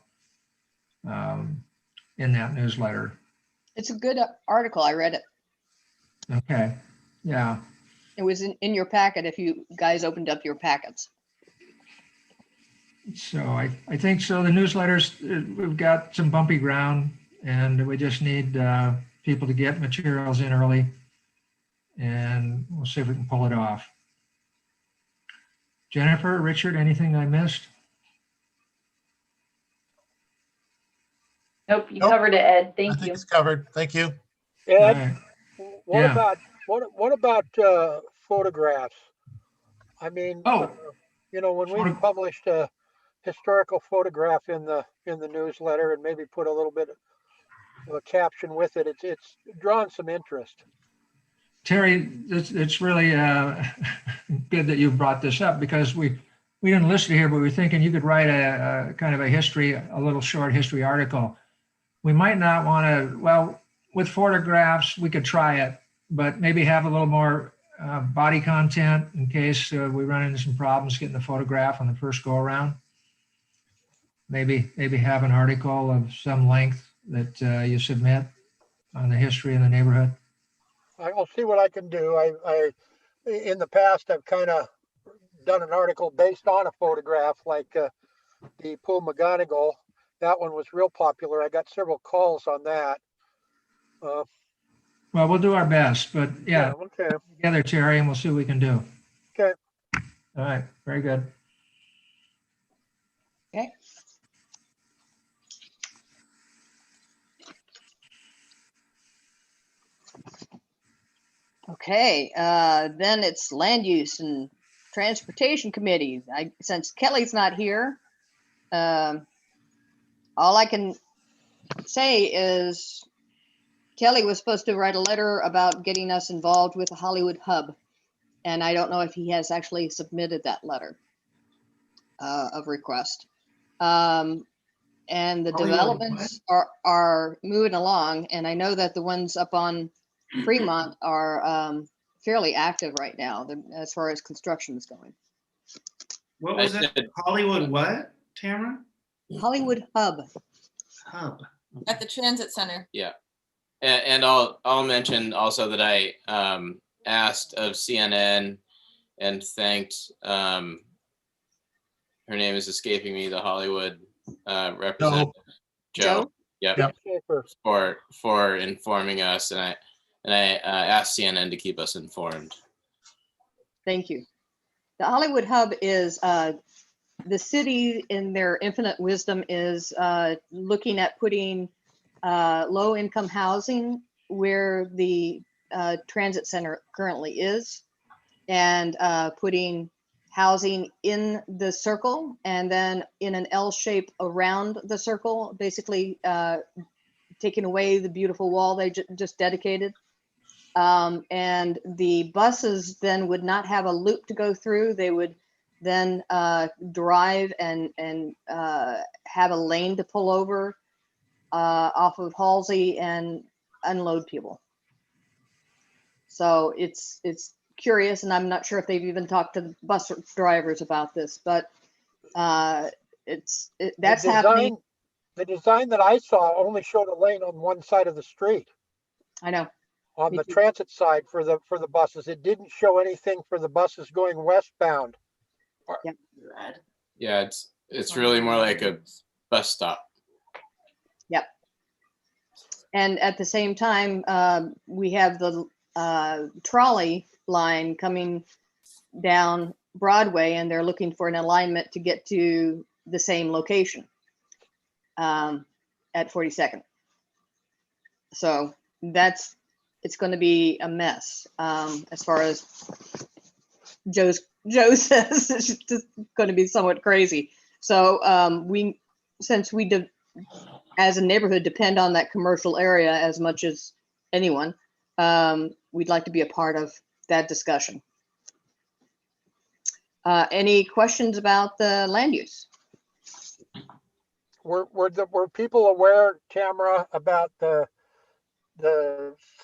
S7: in that newsletter.
S1: It's a good article. I read it.
S7: Okay. Yeah.
S1: It was in your packet if you guys opened up your packets.
S7: So I think so. The newsletters, we've got some bumpy ground, and we just need people to get materials in early, and we'll see if we can pull it off. Jennifer, Richard, anything I missed?
S8: Nope, you covered it, Ed.
S5: I
S8: Thank
S5: think
S8: you.
S5: it's covered. Thank you.
S6: Ed, what
S7: Yeah.
S6: about photographs? I mean, you know, when we published a historical photograph in the newsletter and maybe put a little bit of a caption with it, it's drawn some interest.
S7: Terry, it's really good that you brought this up, because we didn't list it here, but we were thinking you could write a kind of a little short history article. We might not want to, well, with photographs, we could try it, but maybe have a little more body content in case we run into some problems getting the photograph on the first go around. Maybe have an article of some length that you submit on the history of the neighborhood.
S6: I will see what I can do. I in the past, I've kind of done an article based on a photograph, like the Pool McGonigal. That one was real popular. I got several calls on that.
S7: Well, we'll do our best, but yeah,
S6: okay.
S7: Together, Terry, and we'll see what we can do.
S6: Okay.
S7: All right, very good.
S1: Okay. Okay, then it's Land Use and Transportation Committee. Since Kelly's not here, all I can say is Kelly was supposed to write a letter about getting us involved with the Hollywood Hub. And I don't know if he has actually submitted that letter of request. And the
S2: Hollywood
S1: developments are moving along. And I know that the ones up on Fremont are fairly active right now as far as construction is going.
S2: What was it? Hollywood what, Tamara?
S1: Hollywood Hub.
S2: Hub.
S3: At the transit center.
S10: Yeah. And I'll mention also that I asked of CNN and thanked, her name is escaping me, the Hollywood representative, Joe. Yep. For informing us, and I asked CNN to keep us informed.
S1: Thank you. The Hollywood Hub is the city, in their infinite wisdom, is looking at putting low-income housing where the transit center currently is, and putting housing in the circle and then in an L shape around the circle, basically taking away the beautiful wall they just dedicated. And the buses then would not have a loop to go through. They would then drive and have a lane to pull over off of Halsey and unload people. So it's curious, and I'm not sure if they've even talked to the bus drivers about this, but that's happening.
S6: The design that I saw only showed a lane on one side of the street.
S1: I know.
S6: On the transit side for the buses. It didn't show anything for the buses going westbound.
S1: Yeah.
S10: Yeah, it's really more like a bus stop.
S1: Yep. And at the same time, we have the trolley line coming down Broadway, and they're looking for an alignment to get to the same location at 42nd. So it's going to be a mess as far as Joe says. It's just going to be somewhat crazy. So since we as a neighborhood depend on that commercial area as much as anyone, we'd like to be a part of that discussion. Any questions about the land use?
S6: Were people aware, Tamara, about the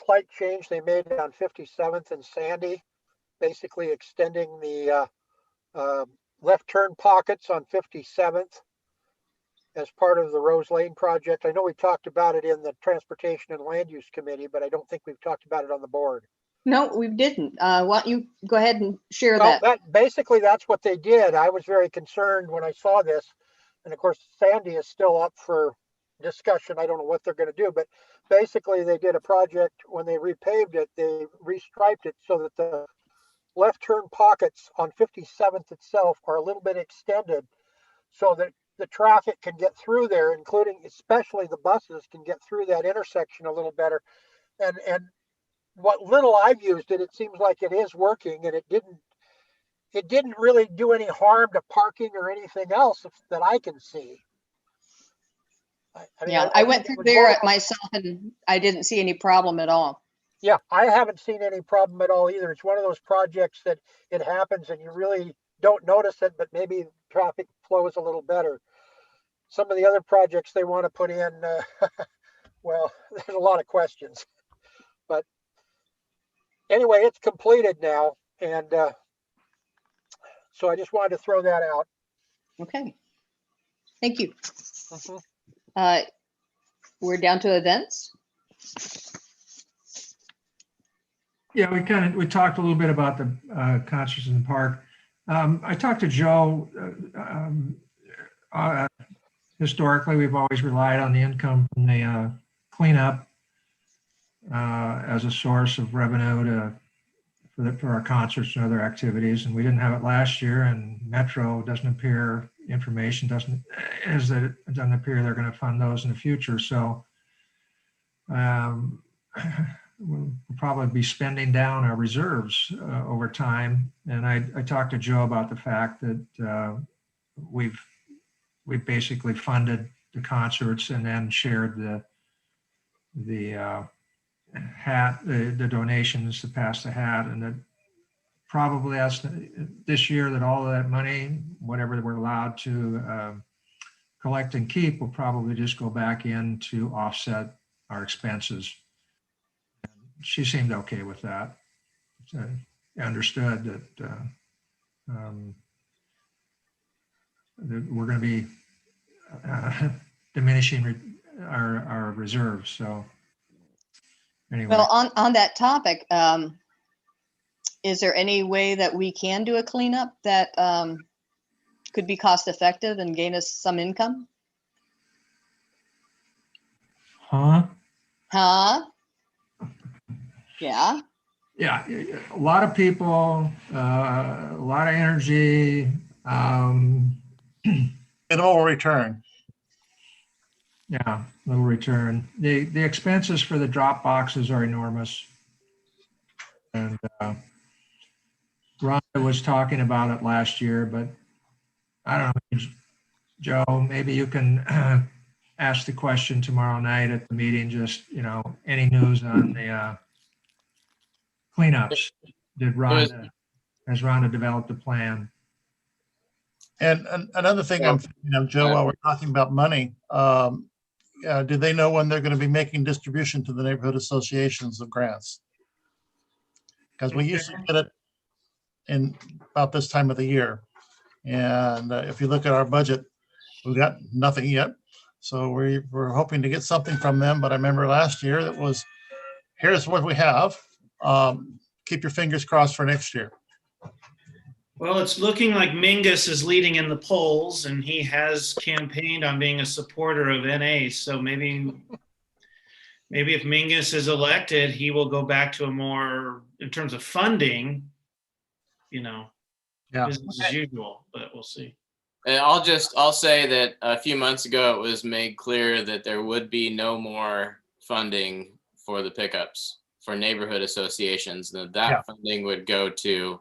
S6: slight change they made on 57th and Sandy, basically extending the left turn pockets on 57th as part of the Rose Lane project? I know we talked about it in the Transportation and Land Use Committee, but I don't think we've talked about it on the board.
S1: No, we didn't. Why don't you go ahead and share
S6: Well,
S1: that?
S6: Basically, that's what they did. I was very concerned when I saw this. And of course, Sandy is still up for discussion. I don't know what they're going to do, but basically they did a project when they repaved it. They restriped it so that the left turn pockets on 57th itself are a little bit extended so that the traffic can get through there, including especially the buses can get through that intersection a little better. And what little I've used it, it seems like it is working, and it didn't really do any harm to parking or anything else that I can see.
S1: I went through there myself and I didn't see any problem at all.
S6: Yeah, I haven't seen any problem at all either. It's one of those projects that it happens and you really don't notice it, but maybe traffic flow is a little better. Some of the other projects they want to put in, well, there's a lot of questions. But anyway, it's completed now. And so I just wanted to throw that out.
S1: Okay. Thank you. We're down to events.
S7: Yeah, we talked a little bit about the concerts in the park. I talked to Joe. Historically, we've always relied on the income from the cleanup as a source of revenue for our concerts and other activities, and we didn't have it last year. And Metro doesn't appear, information doesn't appear they're going to fund those in the future. So we'll probably be spending down our reserves over time. And I talked to Joe about the fact that we've basically funded the concerts and then shared the hat, the donations to pass the hat, and that probably this year that all of that money, whatever we're allowed to collect and keep, will probably just go back in to offset our expenses. She seemed okay with that. So I understood that, that we're going to be diminishing our reserves. So anyway.
S1: Well, on that topic, is there any way that we can do a cleanup that could be cost effective and gain us some income?
S7: Huh?
S1: Yeah.
S7: Yeah, a lot of people, a lot of energy.
S5: Minimal return.
S7: Yeah, little return. The expenses for the drop boxes are enormous. And Rhonda was talking about it last year, but I don't know, Joe, maybe you can ask the question tomorrow night at the meeting, just, any news on the cleanups? Has Rhonda developed a plan?
S5: And another thing I'm thinking of, Joe, while we're talking about money, do they know when they're going to be making distribution to the neighborhood associations of grants? Because we usually get it in about this time of the year. And if you look at our budget, we've got nothing yet. So we're hoping to get something from them. But I remember last year that was, here's what we have. Keep your fingers crossed for next year.
S2: Well, it's looking like Mingus is leading in the polls, and he has campaigned on being a supporter of NA. So maybe if Mingus is elected, he will go back to a more, in terms of funding, business as usual, but we'll see.
S10: And I'll say that a few months ago, it was made clear that there would be no more funding for the pickups for neighborhood associations, that funding would go to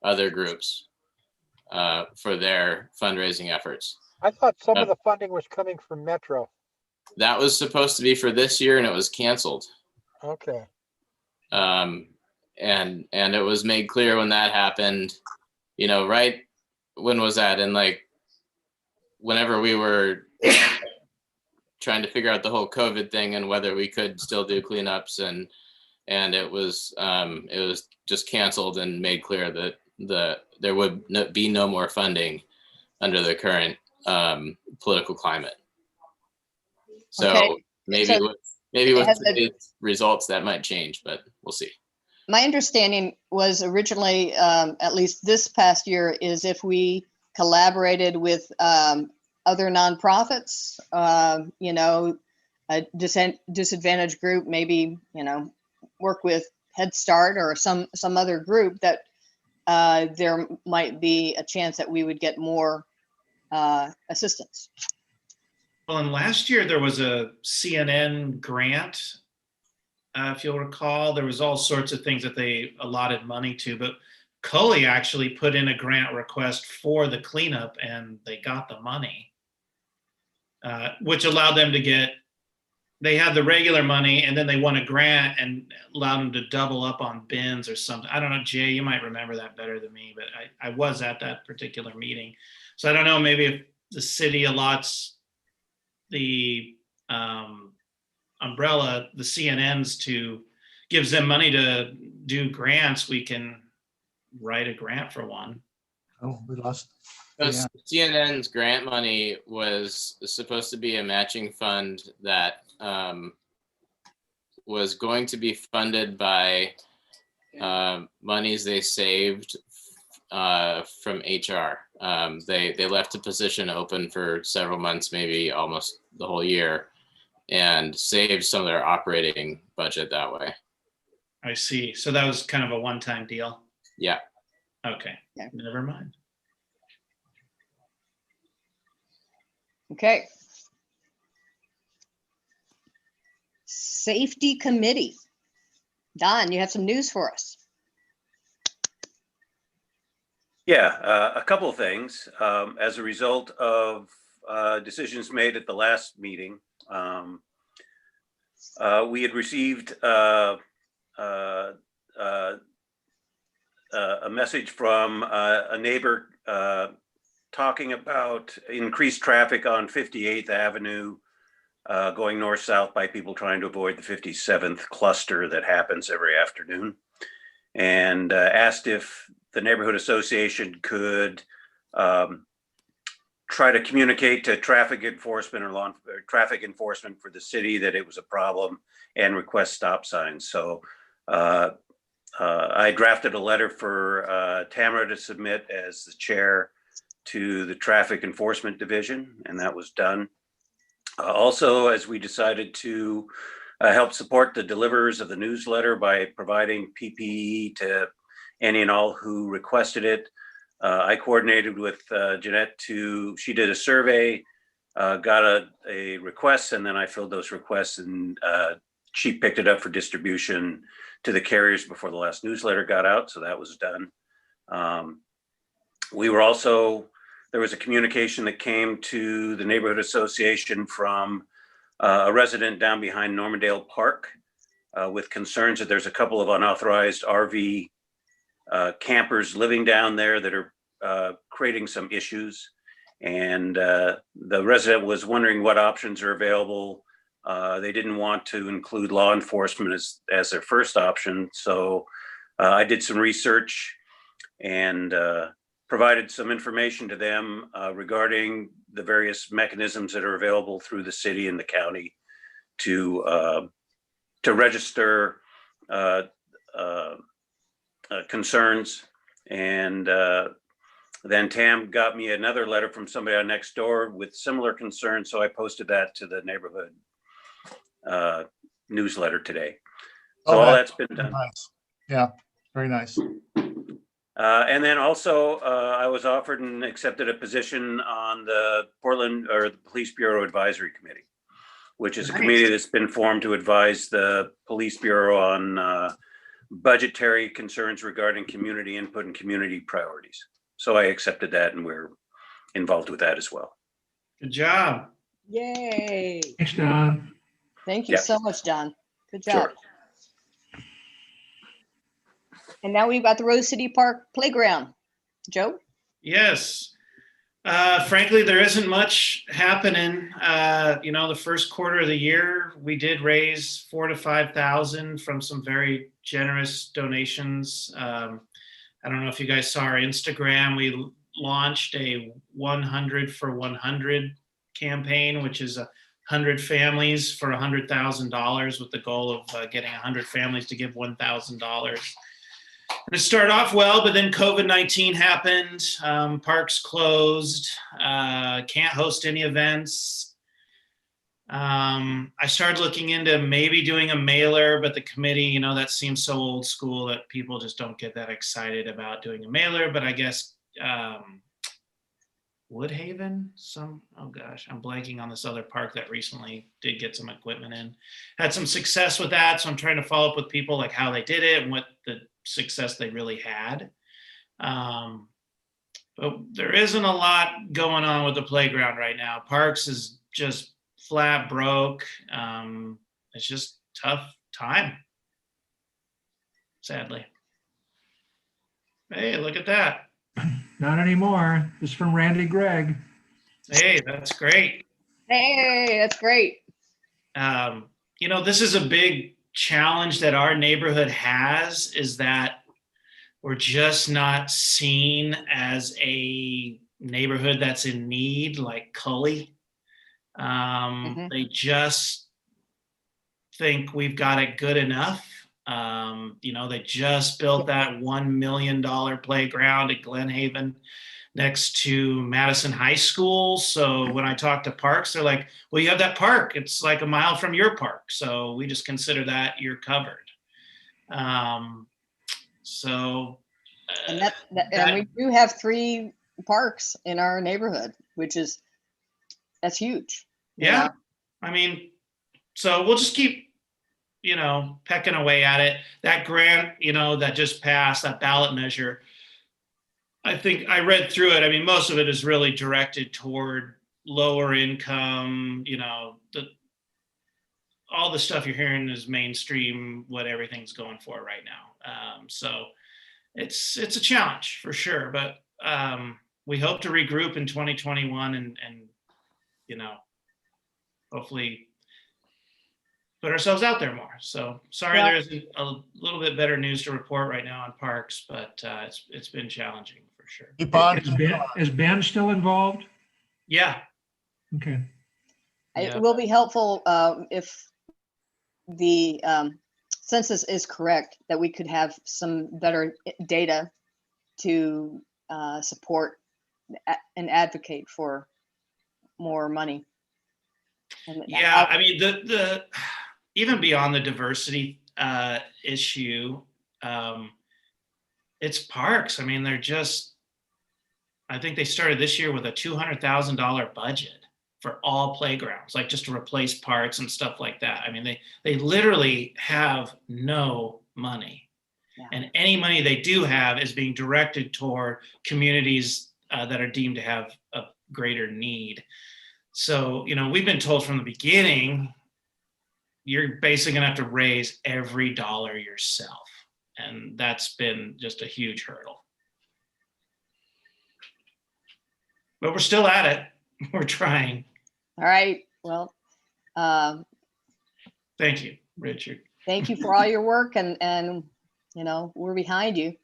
S10: other groups for their fundraising efforts.
S6: I thought some of the funding was coming from Metro.
S10: That was supposed to be for this year and it was canceled.
S6: Okay.
S10: And it was made clear when that happened, right, when was that? And whenever we were trying to figure out the whole COVID thing and whether we could still do cleanups, and it was just canceled and made clear that there would be no more funding under the current political climate. So
S1: Okay.
S10: maybe with today's results that might change, but we'll see.
S1: My understanding was originally, at least this past year, is if we collaborated with other nonprofits, a disadvantaged group, maybe, work with Head Start or some other group, that there might be a chance that we would get more assistance.
S2: Well, and last year there was a CNN grant. If you'll recall, there was all sorts of things that they allotted money to, but Cully actually put in a grant request for the cleanup and they got the money, which allowed them to they had the regular money and then they won a grant and allowed them to double up on bins or something. I don't know, Jay, you might remember that better than me, but I was at that particular meeting. So I don't know, maybe if the city allots the umbrella, the CNNs gives them money to do grants, we can write a grant for one.
S5: Oh, we lost.
S10: CNN's grant money was supposed to be a matching fund that was going to be funded by monies they saved from HR. They left the position open for several months, maybe almost the whole year, and saved some of their operating budget that way.
S2: I see. So that was kind of a one-time deal?
S10: Yeah.
S2: Okay, never mind.
S1: Okay. Safety Committee. Don, you have some news for us.
S11: Yeah, a couple of things. As a result of decisions made at the last meeting, we had received a message from a neighbor talking about increased traffic on 58th Avenue going north-south by people trying to avoid the 57th cluster that happens every afternoon, and asked if the neighborhood association could try to communicate to traffic enforcement or traffic enforcement for the city that it was a problem and request stop signs. So I drafted a letter for Tamara to submit as the chair to the Traffic Enforcement Division, and that was done. Also, as we decided to help support the deliverers of the newsletter by providing PPE to any and all who requested it, I coordinated with Jeanette she did a survey, got a request, and then I filled those requests, and she picked it up for distribution to the carriers before the last newsletter got out. So that was done. There was a communication that came to the neighborhood association from a resident down behind Normandale Park with concerns that there's a couple of unauthorized RV campers living down there that are creating some issues. And the resident was wondering what options are available. They didn't want to include law enforcement as their first option. So I did some research and provided some information to them regarding the various mechanisms that are available through the city and the county to register concerns. And then Tam got me another letter from somebody on next door with similar concerns. So I posted that to the neighborhood newsletter today. So all that's been done.
S5: Nice. Yeah, very nice.
S11: And then also I was offered and accepted a position on the the Police Bureau Advisory Committee, which is a committee that's been formed to advise the Police Bureau on budgetary concerns regarding community input and community priorities. So I accepted that, and we're involved with that as well.
S2: Good job.
S1: Yay.
S7: Thanks, Don.
S1: Thank you so much, John. Good job.
S11: Sure.
S1: And now we've got the Rose City Park Playground. Joe?
S2: Yes. Frankly, there isn't much happening. The first quarter of the year, we did raise $4,000 to $5,000 from some very generous donations. I don't know if you guys saw our Instagram. We launched a 100 for 100 campaign, which is 100 families for $100,000 with the goal of getting 100 families to give $1,000. And it started off well, but then COVID-19 happened. Parks closed, can't host any events. I started looking into maybe doing a mailer, but the committee, that seems so old school that people just don't get that excited about doing a mailer. But I guess Woodhaven, I'm blanking on this other park that recently did get some equipment in, had some success with that. So I'm trying to follow up with people like how they did it and what the success they really had. But there isn't a lot going on with the playground right now. Parks is just flat broke. It's just tough time, sadly. Hey, look at that.
S7: Not anymore. This is from Randy Gregg.
S2: Hey, that's great.
S1: Hey, that's great.
S2: This is a big challenge that our neighborhood has, is that we're just not seen as a neighborhood that's in need like Cully. They just think we've got it good enough. They just built that $1 million playground at Glen Haven next to Madison High School. So when I talk to parks, they're like, well, you have that park. It's like a mile from your park. So we just consider that you're covered. And
S1: we do have 3 parks in our neighborhood, that's huge.
S2: Yeah. I mean, so we'll just keep, pecking away at it. That grant, that just passed, that ballot measure, I think I read through it. I mean, most of it is really directed toward lower income, all the stuff you're hearing is mainstream, what everything's going for right now. So it's a challenge for sure, but we hope to regroup in 2021 and you know, hopefully put ourselves out there more. So sorry,
S1: Yeah.
S2: there isn't a little bit better news to report right now on parks, but it's been challenging for sure.
S5: Keep on.
S7: Is Ben still involved?
S2: Yeah.
S7: Okay.
S2: Yeah.
S1: It will be helpful if the census is correct, that we could have some better data to support and advocate for more money.
S2: Yeah, I mean, the even beyond the diversity issue, it's parks. I mean, they're just, I think they started this year with a $200,000 budget for all playgrounds, like just to replace parts and stuff like that. I mean, they literally have no money.
S1: Yeah.
S2: And any money they do have is being directed toward communities that are deemed to have a greater need. So, you know, we've been told from the beginning, you're basically gonna have to raise every dollar yourself. And that's been just a huge hurdle. But we're still at it. We're trying.
S1: All right. Well,
S2: thank you, Richard.
S1: Thank you for all your work, and you know, we're behind you.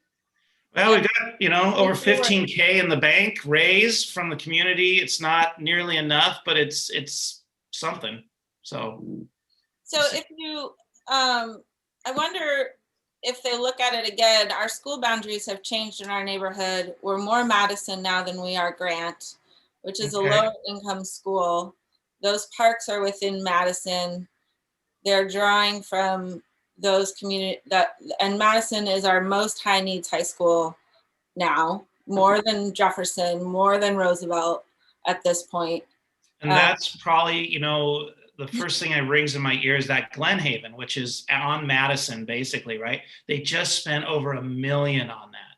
S2: Well, we've got, you know, over 15K in the bank raised from the community. It's not nearly enough, but it's something. So
S3: if you, I wonder if they look at it again, our school boundaries have changed in our neighborhood. We're more Madison now than we are Grant, which is a lower income school. Those parks are within Madison. They're drawing from those community and Madison is our most high needs high school now, more than Jefferson, more than Roosevelt at this point.
S2: And that's probably, you know, the first thing that rings in my ear is that Glen Haven, which is on Madison, basically, right? They just spent over $1 million on that.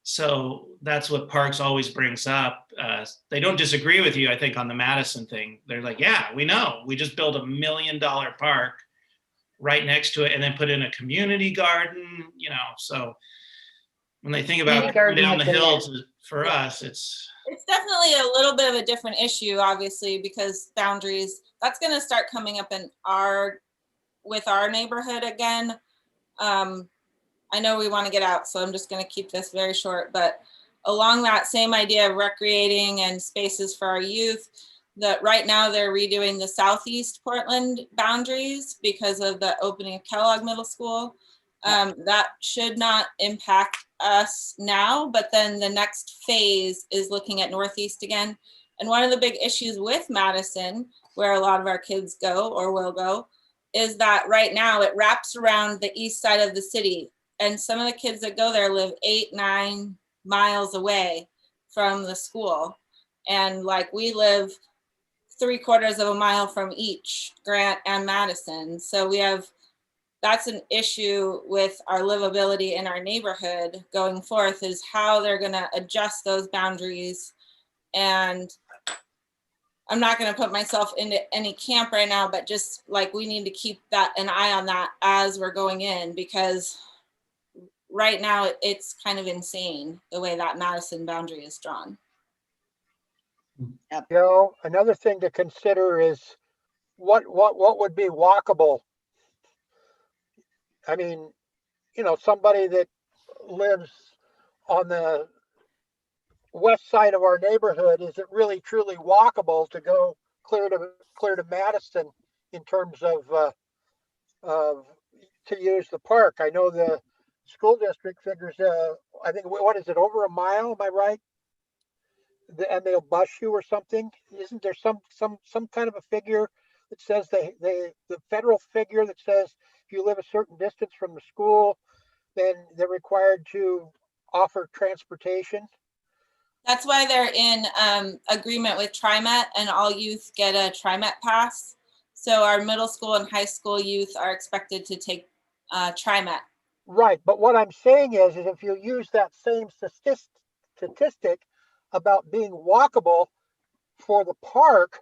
S2: So that's what Parks always brings up. They don't disagree with you, I think, on the Madison thing. They're like, yeah, we know. We just built $1 million park right next to it and then put in a community garden, you know. So when they think about down the hill for us, it's
S3: definitely a little bit of a different issue, obviously, because boundaries, that's going to start coming up in with our neighborhood again. I know we want to get out, so I'm just going to keep this very short, but along that same idea of recreating and spaces for our youth, that right now they're redoing the Southeast Portland boundaries because of the opening of Kellogg Middle School. That should not impact us now, but then the next phase is looking at Northeast again. And one of the big issues with Madison, where a lot of our kids go or will go, is that right now it wraps around the east side of the city. And some of the kids that go there live 8-9 miles away from the school. And like we live 3/4 of a mile from each, Grant and Madison. So that's an issue with our livability in our neighborhood going forth, is how they're going to adjust those boundaries. And I'm not going to put myself into any camp right now, but just like we need to keep an eye on that as we're going in, because right now it's kind of insane the way that Madison boundary is drawn.
S6: You know, another thing to consider is what would be walkable. I mean, you know, somebody that lives on the west side of our neighborhood, is it really truly walkable to go clear to Madison in terms of to use the park? I know the school district figures, I think, what is it, over a mile? Am I right? And they'll bus you or something. Isn't there some kind of a figure that says the federal figure that says if you live a certain distance from the school, then they're required to offer transportation?
S3: That's why they're in agreement with TriMet, and all youth get a TriMet pass. So our middle school and high school youth are expected to take TriMet.
S6: Right, but what I'm saying is if you use that same statistic about being walkable for the park,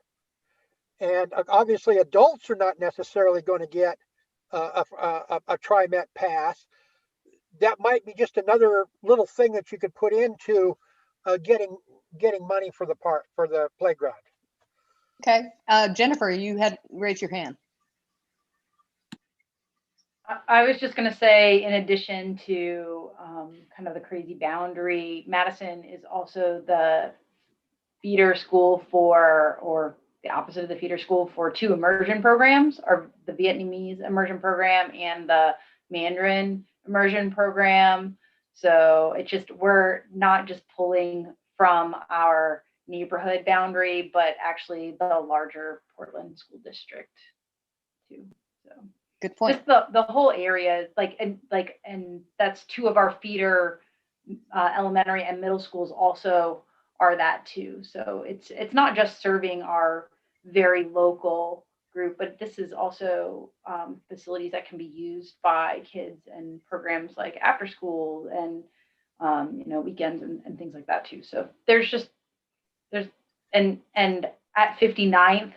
S6: And obviously adults are not necessarily going to get a TriMet pass. That might be just another little thing that you could put into getting money for the park, for the playground.
S1: Okay, Jennifer, you had raised your hand.
S8: I was just going to say, in addition to kind of the crazy boundary, Madison is also the feeder school for, or the opposite of the feeder school for, two immersion programs, or the Vietnamese immersion program and the Mandarin immersion program. So it's just, we're not just pulling from our neighborhood boundary, but actually the larger Portland school district too. So
S1: Good point.
S8: just the whole area, and that's two of our feeder elementary and middle schools also are that too. So it's not just serving our very local group, but this is also facilities that can be used by kids and programs like after school and weekends and things like that too. So there's and at 59th,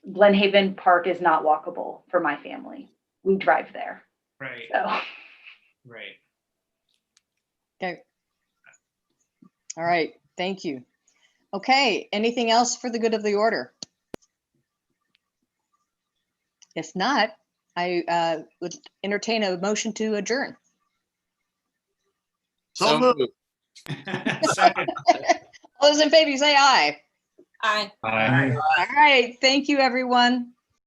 S8: Glenhaven Park is not walkable for my family. We drive there.
S2: Right.
S8: So.
S2: Right.
S1: Okay. All right, thank you. Okay, anything else for the good of the order? If not, I would entertain a motion to adjourn.
S5: So moved.
S2: Second.
S1: All those in favor, say aye.
S3: Aye.
S9: Aye.
S1: All right, thank you, everyone.